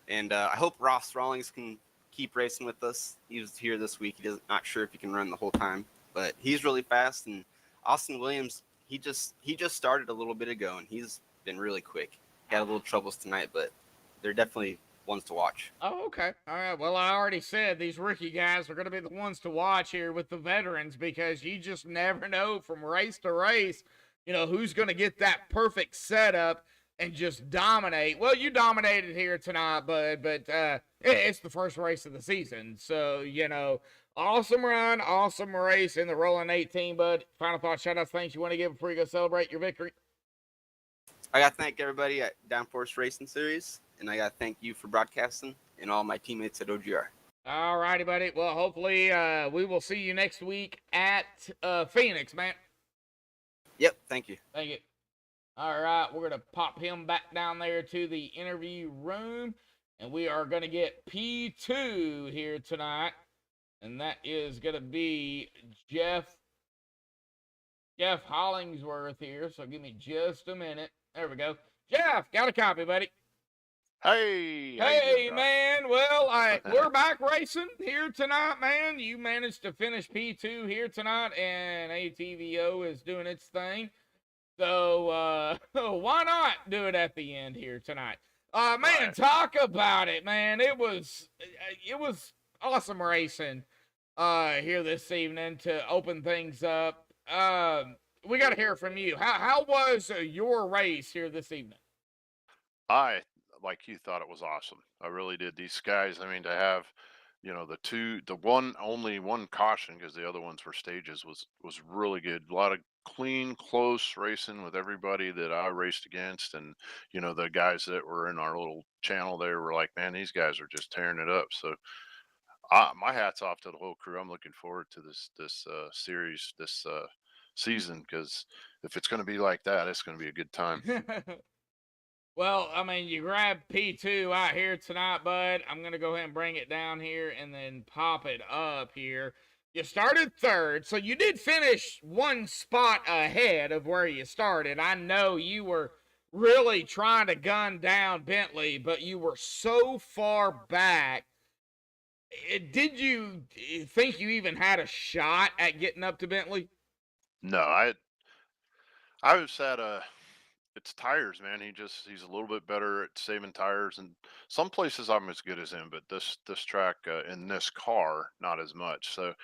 And I hope Ross Rawlings can keep racing with us. He was here this week. Not sure if he can run the whole time, but he's really fast. And Austin Williams, he just started a little bit ago, and he's been really quick. He had a little troubles tonight, but they're definitely ones to watch. Oh, okay. All right. Well, I already said these rookie guys are going to be the ones to watch here with the veterans, because you just never know from race to race, who's going to get that perfect setup and just dominate. Well, you dominated here tonight, bud, but it's the first race of the season. So, awesome run, awesome race in the Rolling 18, bud. Final thoughts, shout-outs, things you want to give before you go celebrate your victory? I got to thank everybody at Downforce Racing Series, and I got to thank you for broadcasting and all my teammates at OGR. All righty, buddy. Well, hopefully we will see you next week at Phoenix, man. Yep, thank you. Thank you. All right, we're going to pop him back down there to the interview room, and we are going to get P2 here tonight, and that is going to be Jeff Hollingsworth here, so give me just a minute. There we go. Jeff, got a copy, buddy. Hey. Hey, man. Well, we're back racing here tonight, man. You managed to finish P2 here tonight, and ATVO is doing its thing. So, why not do it at the end here tonight? Man, right. Talk about it, man. It was awesome racing here this evening to open things up. We got to hear from you. How was your race here this evening? I, like you, thought it was awesome. I really did. These guys, I mean, to have, only one caution, because the other ones were stages, was really good. A lot of clean, close racing with everybody that I raced against, and the guys that were in our little channel there were like, man, these guys are just tearing it up. So my hat's off to the whole crew. I'm looking forward to this series, this season, because if it's going to be like that, it's going to be a good time. Well, I mean, you grabbed P2 out here tonight, bud. I'm going to go ahead and bring it down here and then pop it up here. You started third, so you did finish one spot ahead of where you started. I know you were really trying to gun down Bentley, but you were so far back. Did you think you even had a shot at getting up to Bentley? No, I was at it's tires, man. He's a little bit better at saving tires, and some places I'm as good as him, but this track in this car not as much. So,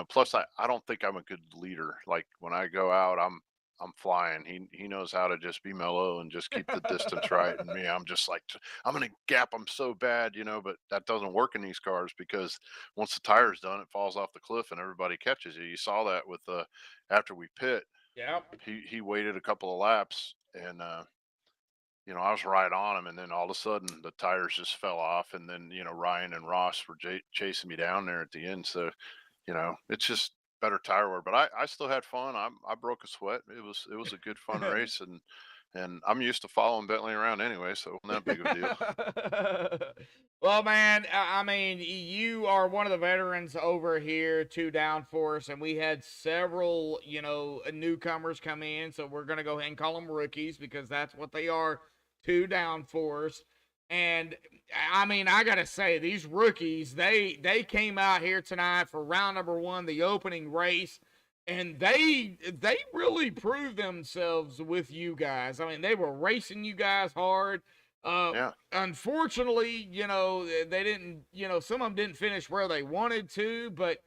plus I don't think I'm a good leader. Like when I go out, I'm flying. He knows how to just be mellow and just keep the distance right. And me, I'm just like I'm gonna gap him so bad, but that doesn't work in these cars because once the tire's done, it falls off the cliff and everybody catches you. You saw that with after we pit. Yep. He waited a couple of laps and I was right on him, and then all of a sudden the tires just fell off, and then Ryan and Ross were chasing me down there at the end. So it's just better tire wear. But I still had fun. I broke a sweat. It was a good fun race, and I'm used to following Bentley around anyway, so it wasn't that big of a deal. Well, man, I mean, you are one of the veterans over here to Downforce, and we had several, newcomers come in, so we're going to go ahead and call them rookies because that's what they are to Downforce. And I mean, I got to say, these rookies, they came out here tonight for round number 1, the opening race, and they really proved themselves with you guys. I mean, they were racing you guys hard. Yeah. Unfortunately, they didn't, some of them didn't finish where they wanted to, but,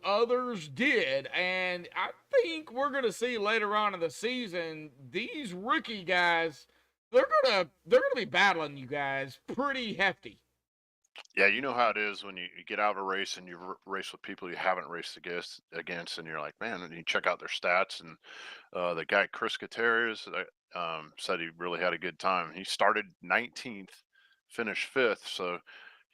others did. And I think we're going to see later on in the season, these rookie guys, they're going to be battling you guys pretty hefty. Yeah, you know how it is when you get out of a race and you race with people you haven't raced against, and you're like, man, and you check out their stats. And the guy Chris Gutierrez said he really had a good time. He started 19th, finished 5th, so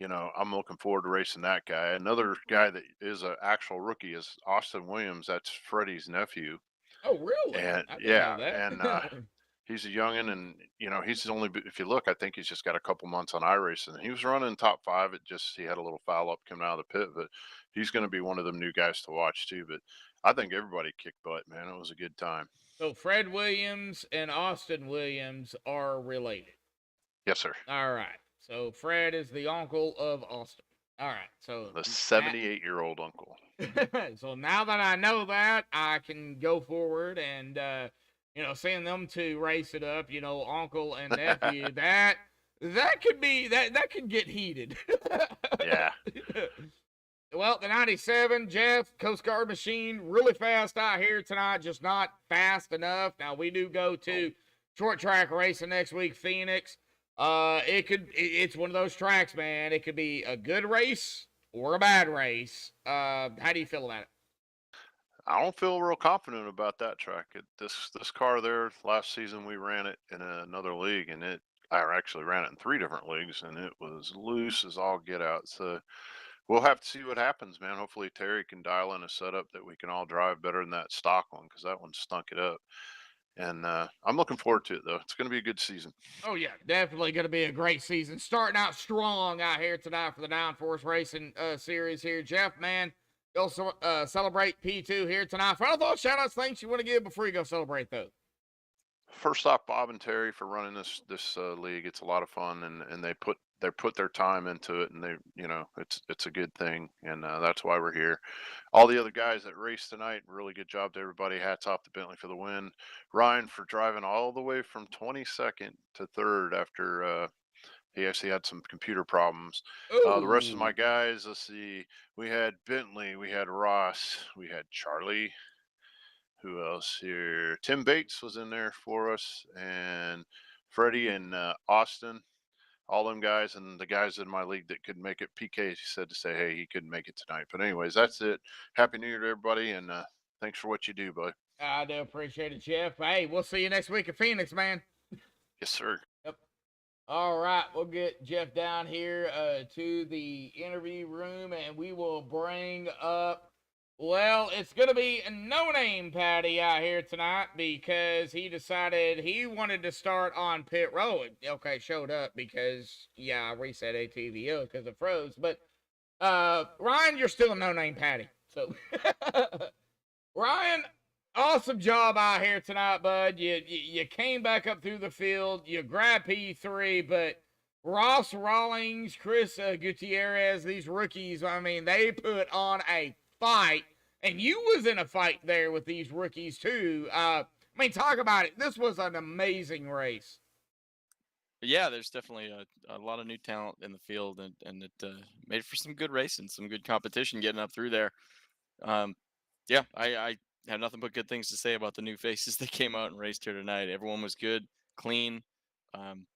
I'm looking forward to racing that guy. Another guy that is an actual rookie is Austin Williams. That's Freddie's nephew, Oh, really? and I didn't know yeah, that. and he's a youngin, and he's only, if you look, I think he's just got a couple months on iRacing. He was running top 5. He had a little foul up coming out of the pit, but he's going to be one of them new guys to watch too. But I think everybody kicked butt, man. It was a good time. So Fred Williams and Austin Williams are related. Yes, sir. All right. So Fred is the uncle of Austin. All right. So The 78-year-old uncle. so now that I know that, I can go forward and seeing them two race it up, uncle and nephew, that could be that could get heated. Yeah. Well, the 97, Jeff, Coast Guard machine, really fast out here tonight, just not fast enough. Now, we do go to short track racing next week, Phoenix. It's one of those tracks, man. It could be a good race or a bad race. How do you feel about it? I don't feel real confident about that track. This car there, last season we ran it in another league, and I actually ran it in 3 different leagues, and it was loose as all get out. So we'll have to see what happens, man. Hopefully Terry can dial in a setup that we can all drive better than that stock one, because that one stunk it up. And I'm looking forward to it, though. It's going to be a good season. Oh, yeah, definitely going to be a great season. Starting out strong out here tonight for the Downforce Racing Series here. Jeff, man, go celebrate P2 here tonight. Final thoughts, shout-outs, things you want to give before you go celebrate those. First off, Bob and Terry for running this league. It's a lot of fun, and they put their time into it, and it's a good thing, and that's why we're here. All the other guys that raced tonight, really good job to everybody. Hats off to Bentley for the win. Ryan for driving all the way from 22nd to 3rd after he actually had some computer problems. The rest of my guys, let's see, we had Bentley, we had Ross, we had Charlie. Who else here? Tim Bates was in there for us, and Freddie and Austin, all them guys, and the guys in my league that couldn't make it. PK said to say, hey, he couldn't make it tonight. But anyways, that's it. Happy New Year to everybody, and thanks for what you do, bud. I do appreciate it, Jeff. Hey, we'll see you next week at Phoenix, man. Yes, sir. Yep. All right, we'll get Jeff down here to the interview room, and we will bring up Well, it's going to be a no-name Patty out here tonight because he decided he wanted to start on pit road. Okay, showed up because, yeah, I reset ATVO because it froze. But, Ryan, you're still a no-name Patty. So, Ryan, awesome job out here tonight, bud. You came back up through the field. You grabbed P3, but Ross Rawlings, Chris Gutierrez, these rookies, I mean, they put on a fight. And you was in a fight there with these rookies, too. I mean, talk about it. This was an amazing race. Yeah, there's definitely a lot of new talent in the field, and it made for some good racing, some good competition getting up through there. Um, yeah, I have nothing but good things to say about the new faces that came out and raced here tonight. Everyone was good, clean, um,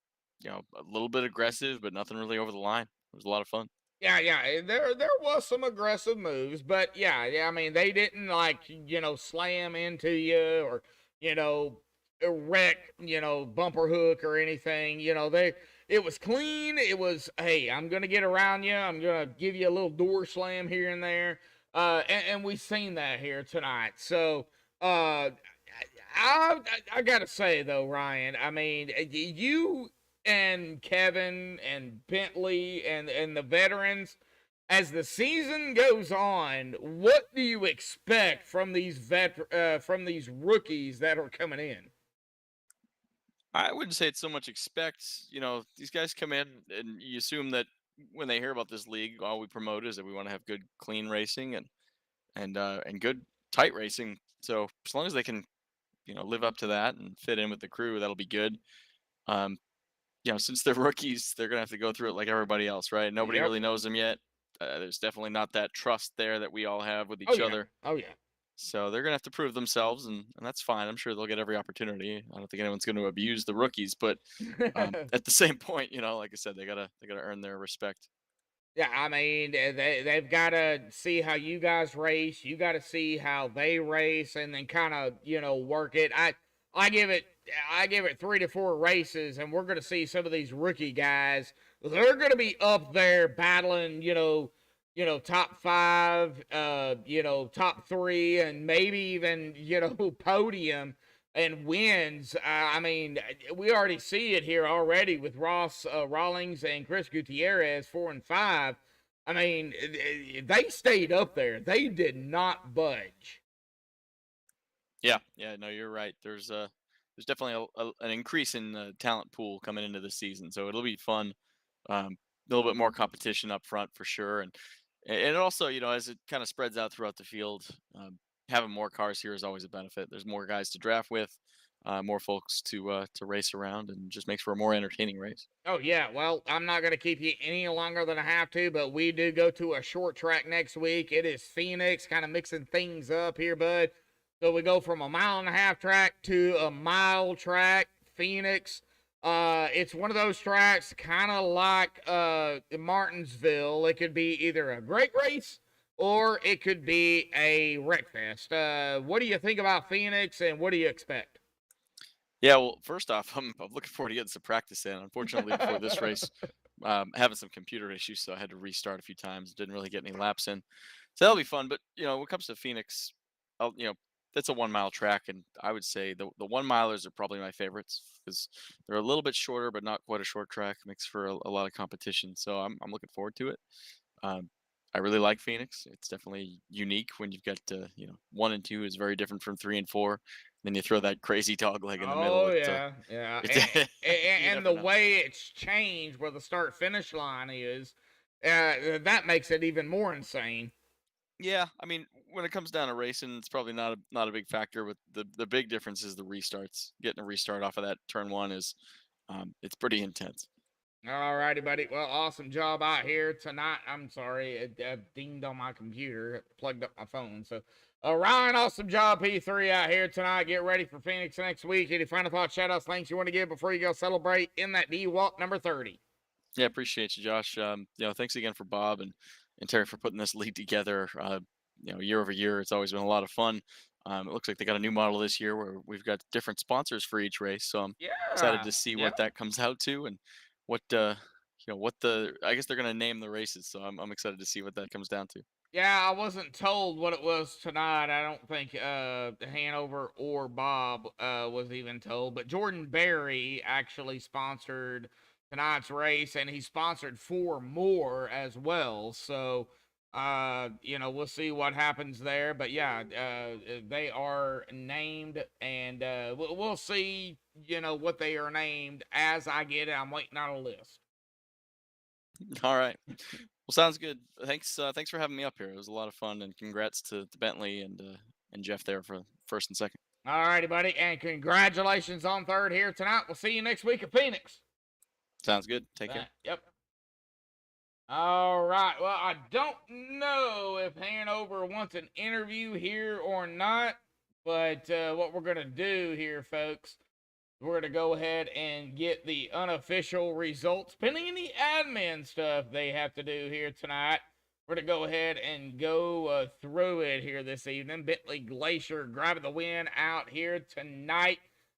a little bit aggressive, but nothing really over the line. It was a lot of fun. Yeah. There was some aggressive moves, but yeah. I mean, they didn't slam into you or wreck bumper hook or anything. It was clean. It was, hey, I'm gonna get around you. I'm gonna give you a little door slam here and there. And we've seen that here tonight. So I gotta say though, Ryan, I mean, you and Kevin and Bentley and the veterans, as the season goes on, what do you expect from these from these rookies that are coming in? I wouldn't say it's so much expect. These guys come in, and you assume that when they hear about this league, all we promote is that we want to have good, clean racing and good tight racing. So as long as they can, live up to that and fit in with the crew, that'll be good. Um, since they're rookies, they're gonna have to go through it like everybody else, right? Nobody Yep. really knows them yet. There's definitely not that trust there that we all have with Oh each yeah. other. Oh yeah. So they're gonna have to prove themselves, and that's fine. I'm sure they'll get every opportunity. I don't think anyone's going to abuse the rookies, but at the same point, like I said, they gotta earn their respect. Yeah, I mean, they've got to see how you guys race. You got to see how they race, and then kind of work it. I give it I give it 3 to 4 races, and we're going to see some of these rookie guys. They're going to be up there battling, top 5, top 3, and maybe even podium and wins. I mean, we already see it here already with Ross Rawlings and Chris Gutierrez, 4 and 5. I mean, they stayed up there. They did not budge. Yeah, no, you're right. There's definitely an increase in the talent pool coming into the season, so it'll be fun. A little bit more competition up front for sure, and also, as it kind of spreads out throughout the field, having more cars here is always a benefit. There's more guys to draft with, more folks to race around, and just makes for a more entertaining race. Oh, yeah. Well, I'm not going to keep you any longer than I have to, but we do go to a short track next week. It is Phoenix, kind of mixing things up here, bud. So we go from a 1.5 mile track to a mile track, Phoenix. It's one of those tracks kind of like Martinsville. It could be either a great race or it could be a wreck fest. What do you think about Phoenix, and what do you expect? Yeah, well, first off, I'm looking forward to getting some practice in. Unfortunately, before this race, having some computer issues, so I had to restart a few times. Didn't really get any laps in, so that'll be fun. But when it comes to Phoenix, I'll, that's a 1 mile track, and I would say the 1 milers are probably my favorites because they're a little bit shorter, but not quite a short track. Makes for a lot of competition, so I'm looking forward to it. Um, I really like Phoenix. It's definitely unique when you've got 1 and 2 is very different from 3 and 4. Then you throw that crazy dog leg in the middle. Oh yeah. You And never the know. way it's changed, where the start finish line is, that makes it even more insane. Yeah, I mean, when it comes down to racing, it's probably not a big factor. But the big difference is the restarts. Getting a restart off of that turn one is it's pretty intense. All righty, buddy. Well, awesome job out here tonight. I'm sorry, it dinged on my computer, plugged up my phone. So, Ryan, awesome job, P3 out here tonight. Get ready for Phoenix next week. Any final thoughts, shout outs, thanks you want to give before you go celebrate in that D Walk number 30? Yeah, appreciate you, Josh. Thanks again for Bob and Terry for putting this league together. Year over year, it's always been a lot of fun. It looks like they got a new model this year where we've got different sponsors for each race. So I'm excited Yeah. to see Yep. what that comes out to and what what the I guess they're gonna name the races. So I'm excited to see what that comes down to. Yeah, I wasn't told what it was tonight. I don't think Hanover or Bob was even told. But Jordan Berry actually sponsored tonight's race, and he sponsored 4 more as well. So, we'll see what happens there. But yeah, they are named, and we'll see, what they are named as I get it. I'm waiting on a list. All right. Well, sounds good. Thanks for having me up here. It was a lot of fun, and congrats to Bentley and Jeff there for first and second. All righty, buddy, and congratulations on third here tonight. We'll see you next week at Phoenix. Sounds good. Take care. Yep. All right. Well, I don't know if Hanover wants an interview here or not, but what we're going to do here, folks, we're going to go ahead and get the unofficial results, pending any admin stuff they have to do here tonight. We're going to go ahead and go through it here this evening. Bentley Glacier grabbing the win out here tonight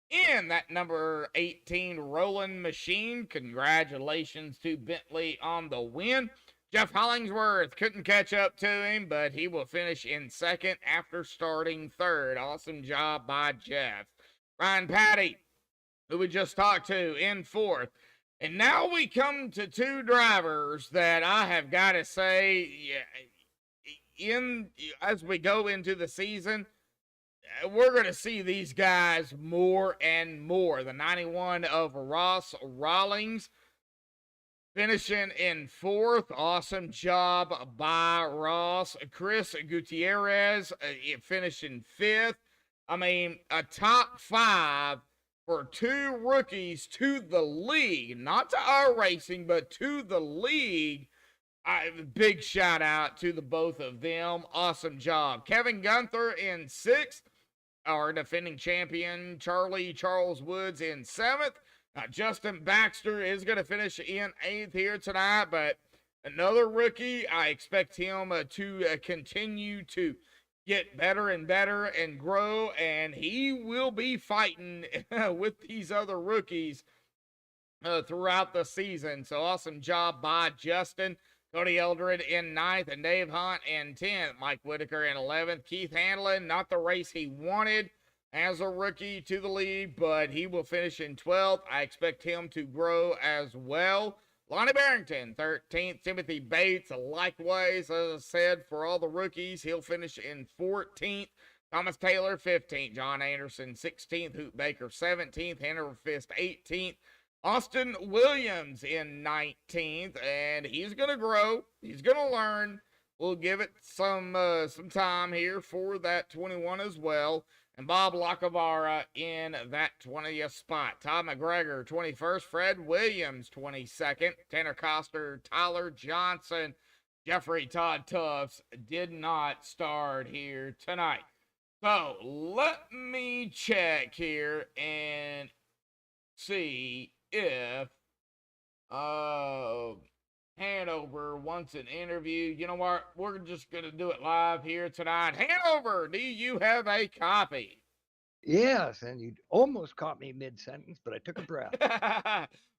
in that number 18 Roland machine. Congratulations to Bentley on the win. Jeff Hollingsworth couldn't catch up to him, but he will finish in second after starting third. Awesome job by Jeff. Ryan Patty, who we just talked to, in fourth. And now we come to 2 drivers that I have got to say, as we go into the season, we're going to see these guys more and more. The 91 of Ross Rawlings finishing in fourth. Awesome job by Ross. Chris Gutierrez finishing fifth. I mean, a top 5 for 2 rookies to the league, not to our racing, but to the league. Big shout out to the both of them. Awesome job. Kevin Gunther in 6th. Our defending champion, Charles Woods, in 7th. Justin Baxter is going to finish in 8th here tonight, but another rookie. I expect him to continue to get better and better and grow, and he will be fighting with these other rookies throughout the season. So awesome job by Justin. Cody Eldred in 9th, and Dave Hunt in 10th. Mike Whitaker in 11th. Keith Hanlon, not the race he wanted as a rookie to the league, but he will finish in 12th. I expect him to grow as well. Lonnie Barrington, 13th. Timothy Bates, likewise, as I said, for all the rookies, he'll finish in 14th. Thomas Taylor, 15th. John Anderson, 16th. Hoot Baker, 17th. Henry Fist, 18th. Austin Williams in 19th, and he's going to grow. He's going to learn. We'll give it some time here for that 21 as well. And Bob Lacavara in that 20th spot. Todd McGregor, 21st. Fred Williams, 22nd. Tanner Coster, Tyler Johnson, Jeffrey Todd Tufts did not start here tonight. So let me check here and see if Hanover wants an interview. You know what? We're just going to do it live here tonight. Hanover, do you have a copy? Yes, and you almost caught me mid-sentence, but I took a breath.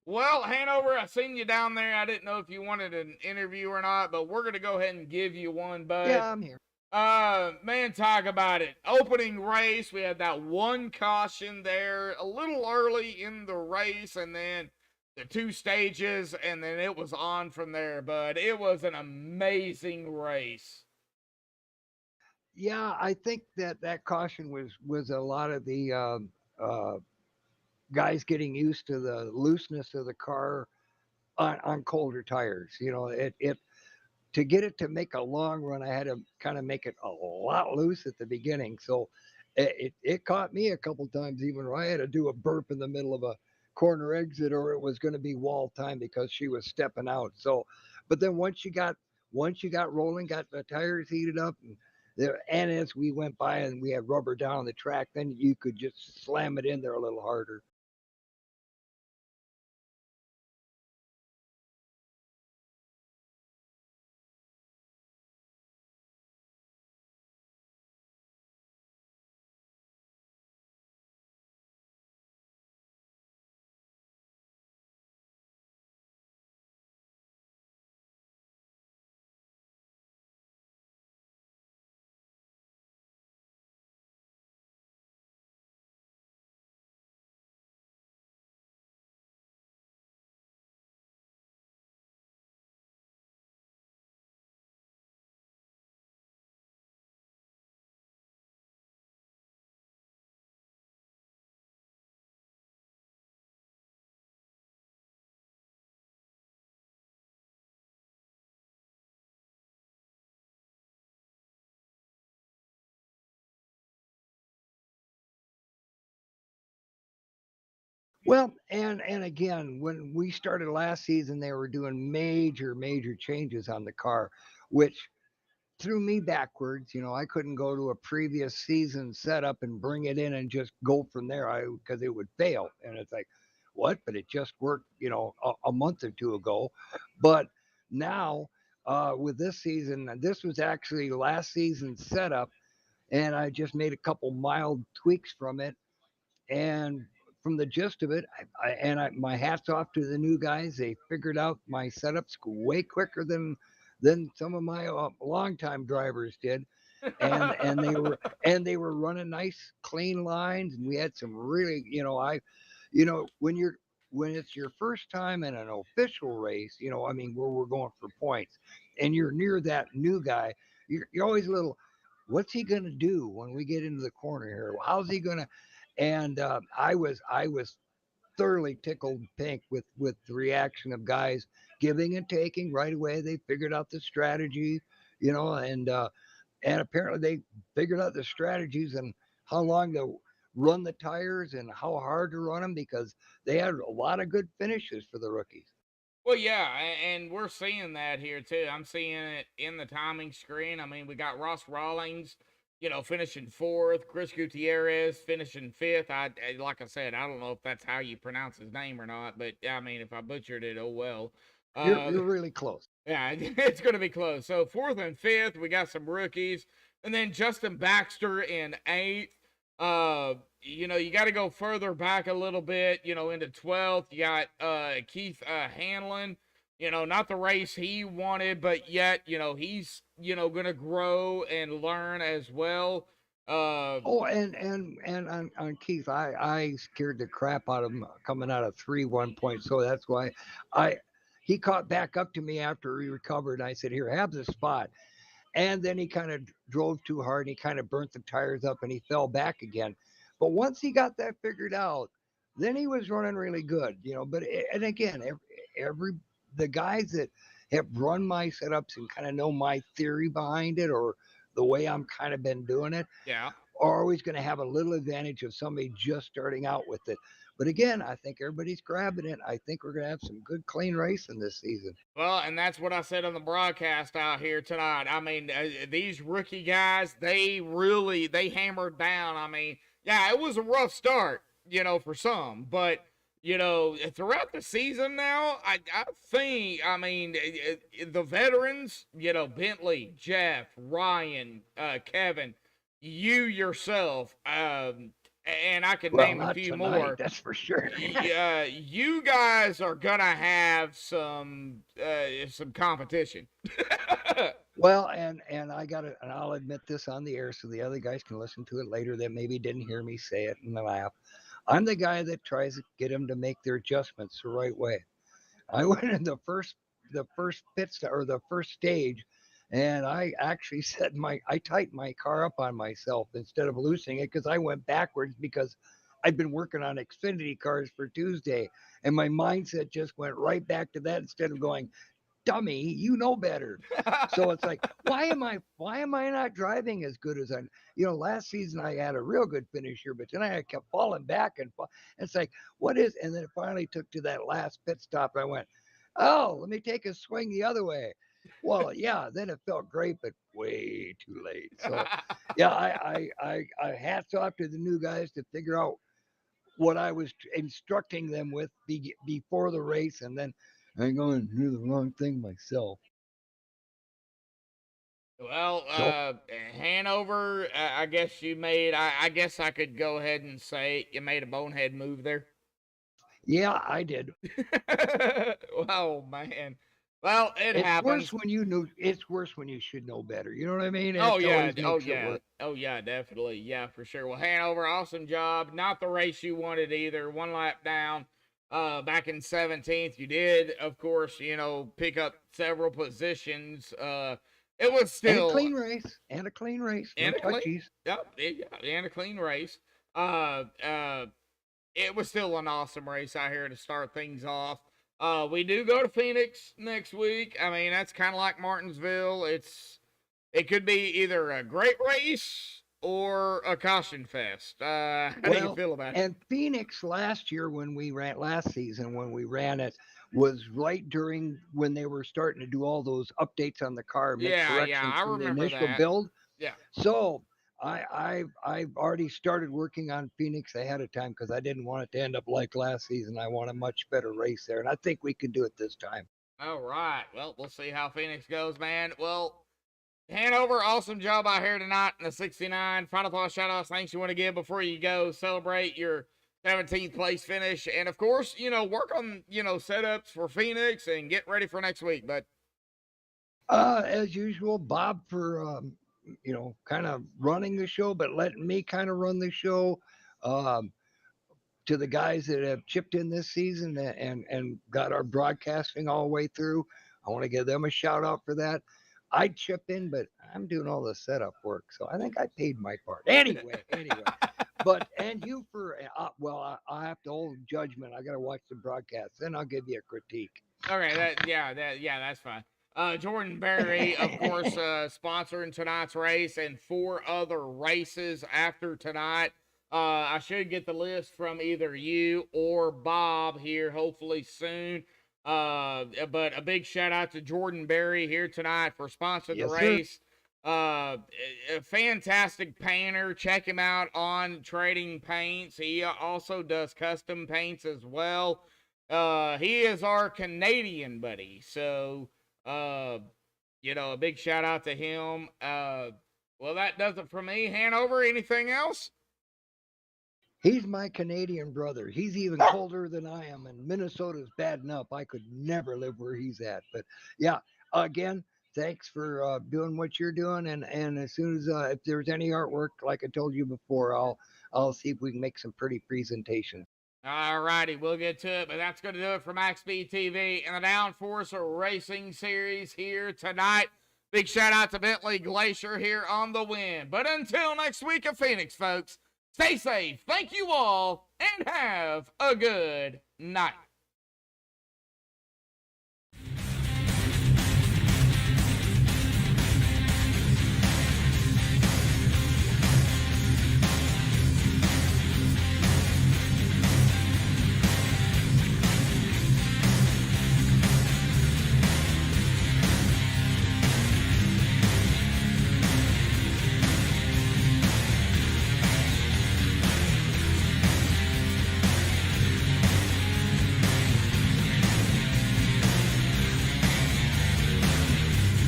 Well, Hanover, I seen you down there. I didn't know if you wanted an interview or not, but we're going to go ahead and give you one, bud. Yeah, I'm here. Man, talk about it. Opening race, we had that one caution there a little early in the race, and then the 2 stages, and then it was on from there, bud. It was an amazing race. Yeah, I think that caution was a lot of the guys getting used to the looseness of the car on colder tires. You know, it to get it to make a long run, I had to kind of make it a lot loose at the beginning. So it caught me a couple times, even where I had to do a burp in the middle of a corner exit, or it was going to be wall time because she was stepping out. So, but then once you got rolling, got the tires heated up, and as we went by and we had rubber down on the track, then you could just slam it in there a little harder. Well, and again, when we started last season, they were doing major changes on the car, which threw me backwards. I couldn't go to a previous season setup and bring it in and just go from there. Because it would fail, and it's like, what? But it just worked, a month or two ago. But now, with this season, this was actually last season's setup, and I just made a couple mild tweaks from it, and from the gist of it, my hats off to the new guys. They figured out my setups way quicker than some of my longtime drivers did, and they were running nice clean lines, and we had some really, when it's your first time in an official race, I mean, where we're going for points, and you're near that new guy, you're always a little, what's he gonna do when we get into the corner here? How's he gonna? And I was thoroughly tickled pink with the reaction of guys giving and taking right away. They figured out the strategy, and apparently they figured out the strategies and how long to run the tires and how hard to run them, because they had a lot of good finishes for the rookies. Well, yeah, and we're seeing that here too. I'm seeing it in the timing screen. I mean, we got Ross Rawlings, finishing fourth. Chris Gutierrez finishing fifth. Like I said, I don't know if that's how you pronounce his name or not, but I mean, if I butchered it, oh well. You're really close. Yeah, it's going to be close. So fourth and fifth, we got some rookies, and then Justin Baxter in eighth. You got to go further back a little bit, into 12th. You got Keith Hanlon, not the race he wanted, but yet, he's, going to grow and learn as well. Oh, and on Keith, I scared the crap out of him coming out of 3 1 point. So that's why he caught back up to me after he recovered. I said, "Here, have the spot." And then he kind of drove too hard, and he kind of burnt the tires up, and he fell back again. But once he got that figured out, then he was running really good, But and again, every the guys that have run my setups and kind of know my theory behind it, or the way I'm kind of been doing it, Yeah. are always going to have a little advantage of somebody just starting out with it. But again, I think everybody's grabbing it. I think we're going to have some good, clean racing this season. Well, and that's what I said on the broadcast out here tonight. I mean, these rookie guys, they hammered down. I mean, yeah, it was a rough start, for some, but throughout the season now, I think, I mean, the veterans, Bentley, Jeff, Ryan, Kevin, you yourself, and I could name a few tonight, more. That's for sure. You guys are gonna have some competition. Well, and I got it, and I'll admit this on the air so the other guys can listen to it later that maybe didn't hear me say it and laugh. I'm the guy that tries to get them to make their adjustments the right way. I went in the first or the first stage, and I actually I tightened my car up on myself instead of loosening it, because I went backwards, because I'd been working on Xfinity cars for Tuesday, and my mindset just went right back to that instead of going, dummy, you know better. So it's like, why am I not driving as good as last season I had a real good finish here, but then I kept falling back, and it's like, and then it finally took to that last pit stop. I went, oh, let me take a swing the other way. Well, yeah, then it felt great, but way too late. So yeah, I hats off to the new guys to figure out what I was instructing them with before the race, and then I go and do the wrong thing myself. Well, So Hanover, I guess you made. I guess I could go ahead and say you made a bonehead move there. yeah, I did. Oh man. Well, It's happens. worse when you know. It's worse when you should know better. You know what I mean? It Oh yeah. always Oh makes it yeah. worse. Oh yeah. Definitely. Yeah, for sure. Well, Hanover, awesome job. Not the race you wanted either. One lap down. Back in 17th, you did, of course, pick up several positions. It was still And a clean race. And a clean race. No touchies. Yep, and a clean race. It was still an awesome race out here to start things off. We do go to Phoenix next week. I mean, that's kind of like Martinsville. It could be either a great race or a caution fest? How do you feel about it? And Phoenix last season when we ran it, was right during when they were starting to do all those updates on the car, make Yeah, corrections I from the remember initial that. build. Yeah. So I've already started working on Phoenix ahead of time because I didn't want it to end up like last season. I want a much better race there, and I think we can do it this time. All right. Well, we'll see how Phoenix goes, man. Well, Hanover, awesome job out here tonight in the 69. Final thoughts, shout outs, thanks you want to give before you go celebrate your 17th place finish. And of course, work on, setups for Phoenix and get ready for next week. But as usual, Bob for kind of running the show, but letting me kind of run the show. To the guys that have chipped in this season and got our broadcasting all the way through, I want to give them a shout out for that. I chip in, but I'm doing all the setup work, so I think I paid my part. Anyway. But and you for I have to hold judgment. I got to watch the broadcast, then I'll give you a critique. okay, that's fine. Jordan Berry, of course, sponsoring tonight's race and 4 other races after tonight. I should get the list from either you or Bob here, hopefully soon. But a big shout out to Jordan Berry here tonight for sponsoring the race. A fantastic painter. Check him out on Trading Paints. He also does custom paints as well. He is our Canadian buddy. So, a big shout out to him. Well, that does it for me. Hanover, anything else? He's my Canadian brother. He's even colder than I am, and Minnesota's bad enough. I could never live where he's at. But yeah, again, thanks for doing what you're doing. And as soon as if there's any artwork, like I told you before, I'll see if we can make some pretty presentations. All righty, we'll get to it, but that's going to do it for MaxspeedTV and the Downforce Racing Series here tonight. Big shout out to Bentley Glacier here on the win. But until next week of Phoenix, folks, stay safe, thank you all, and have a good night.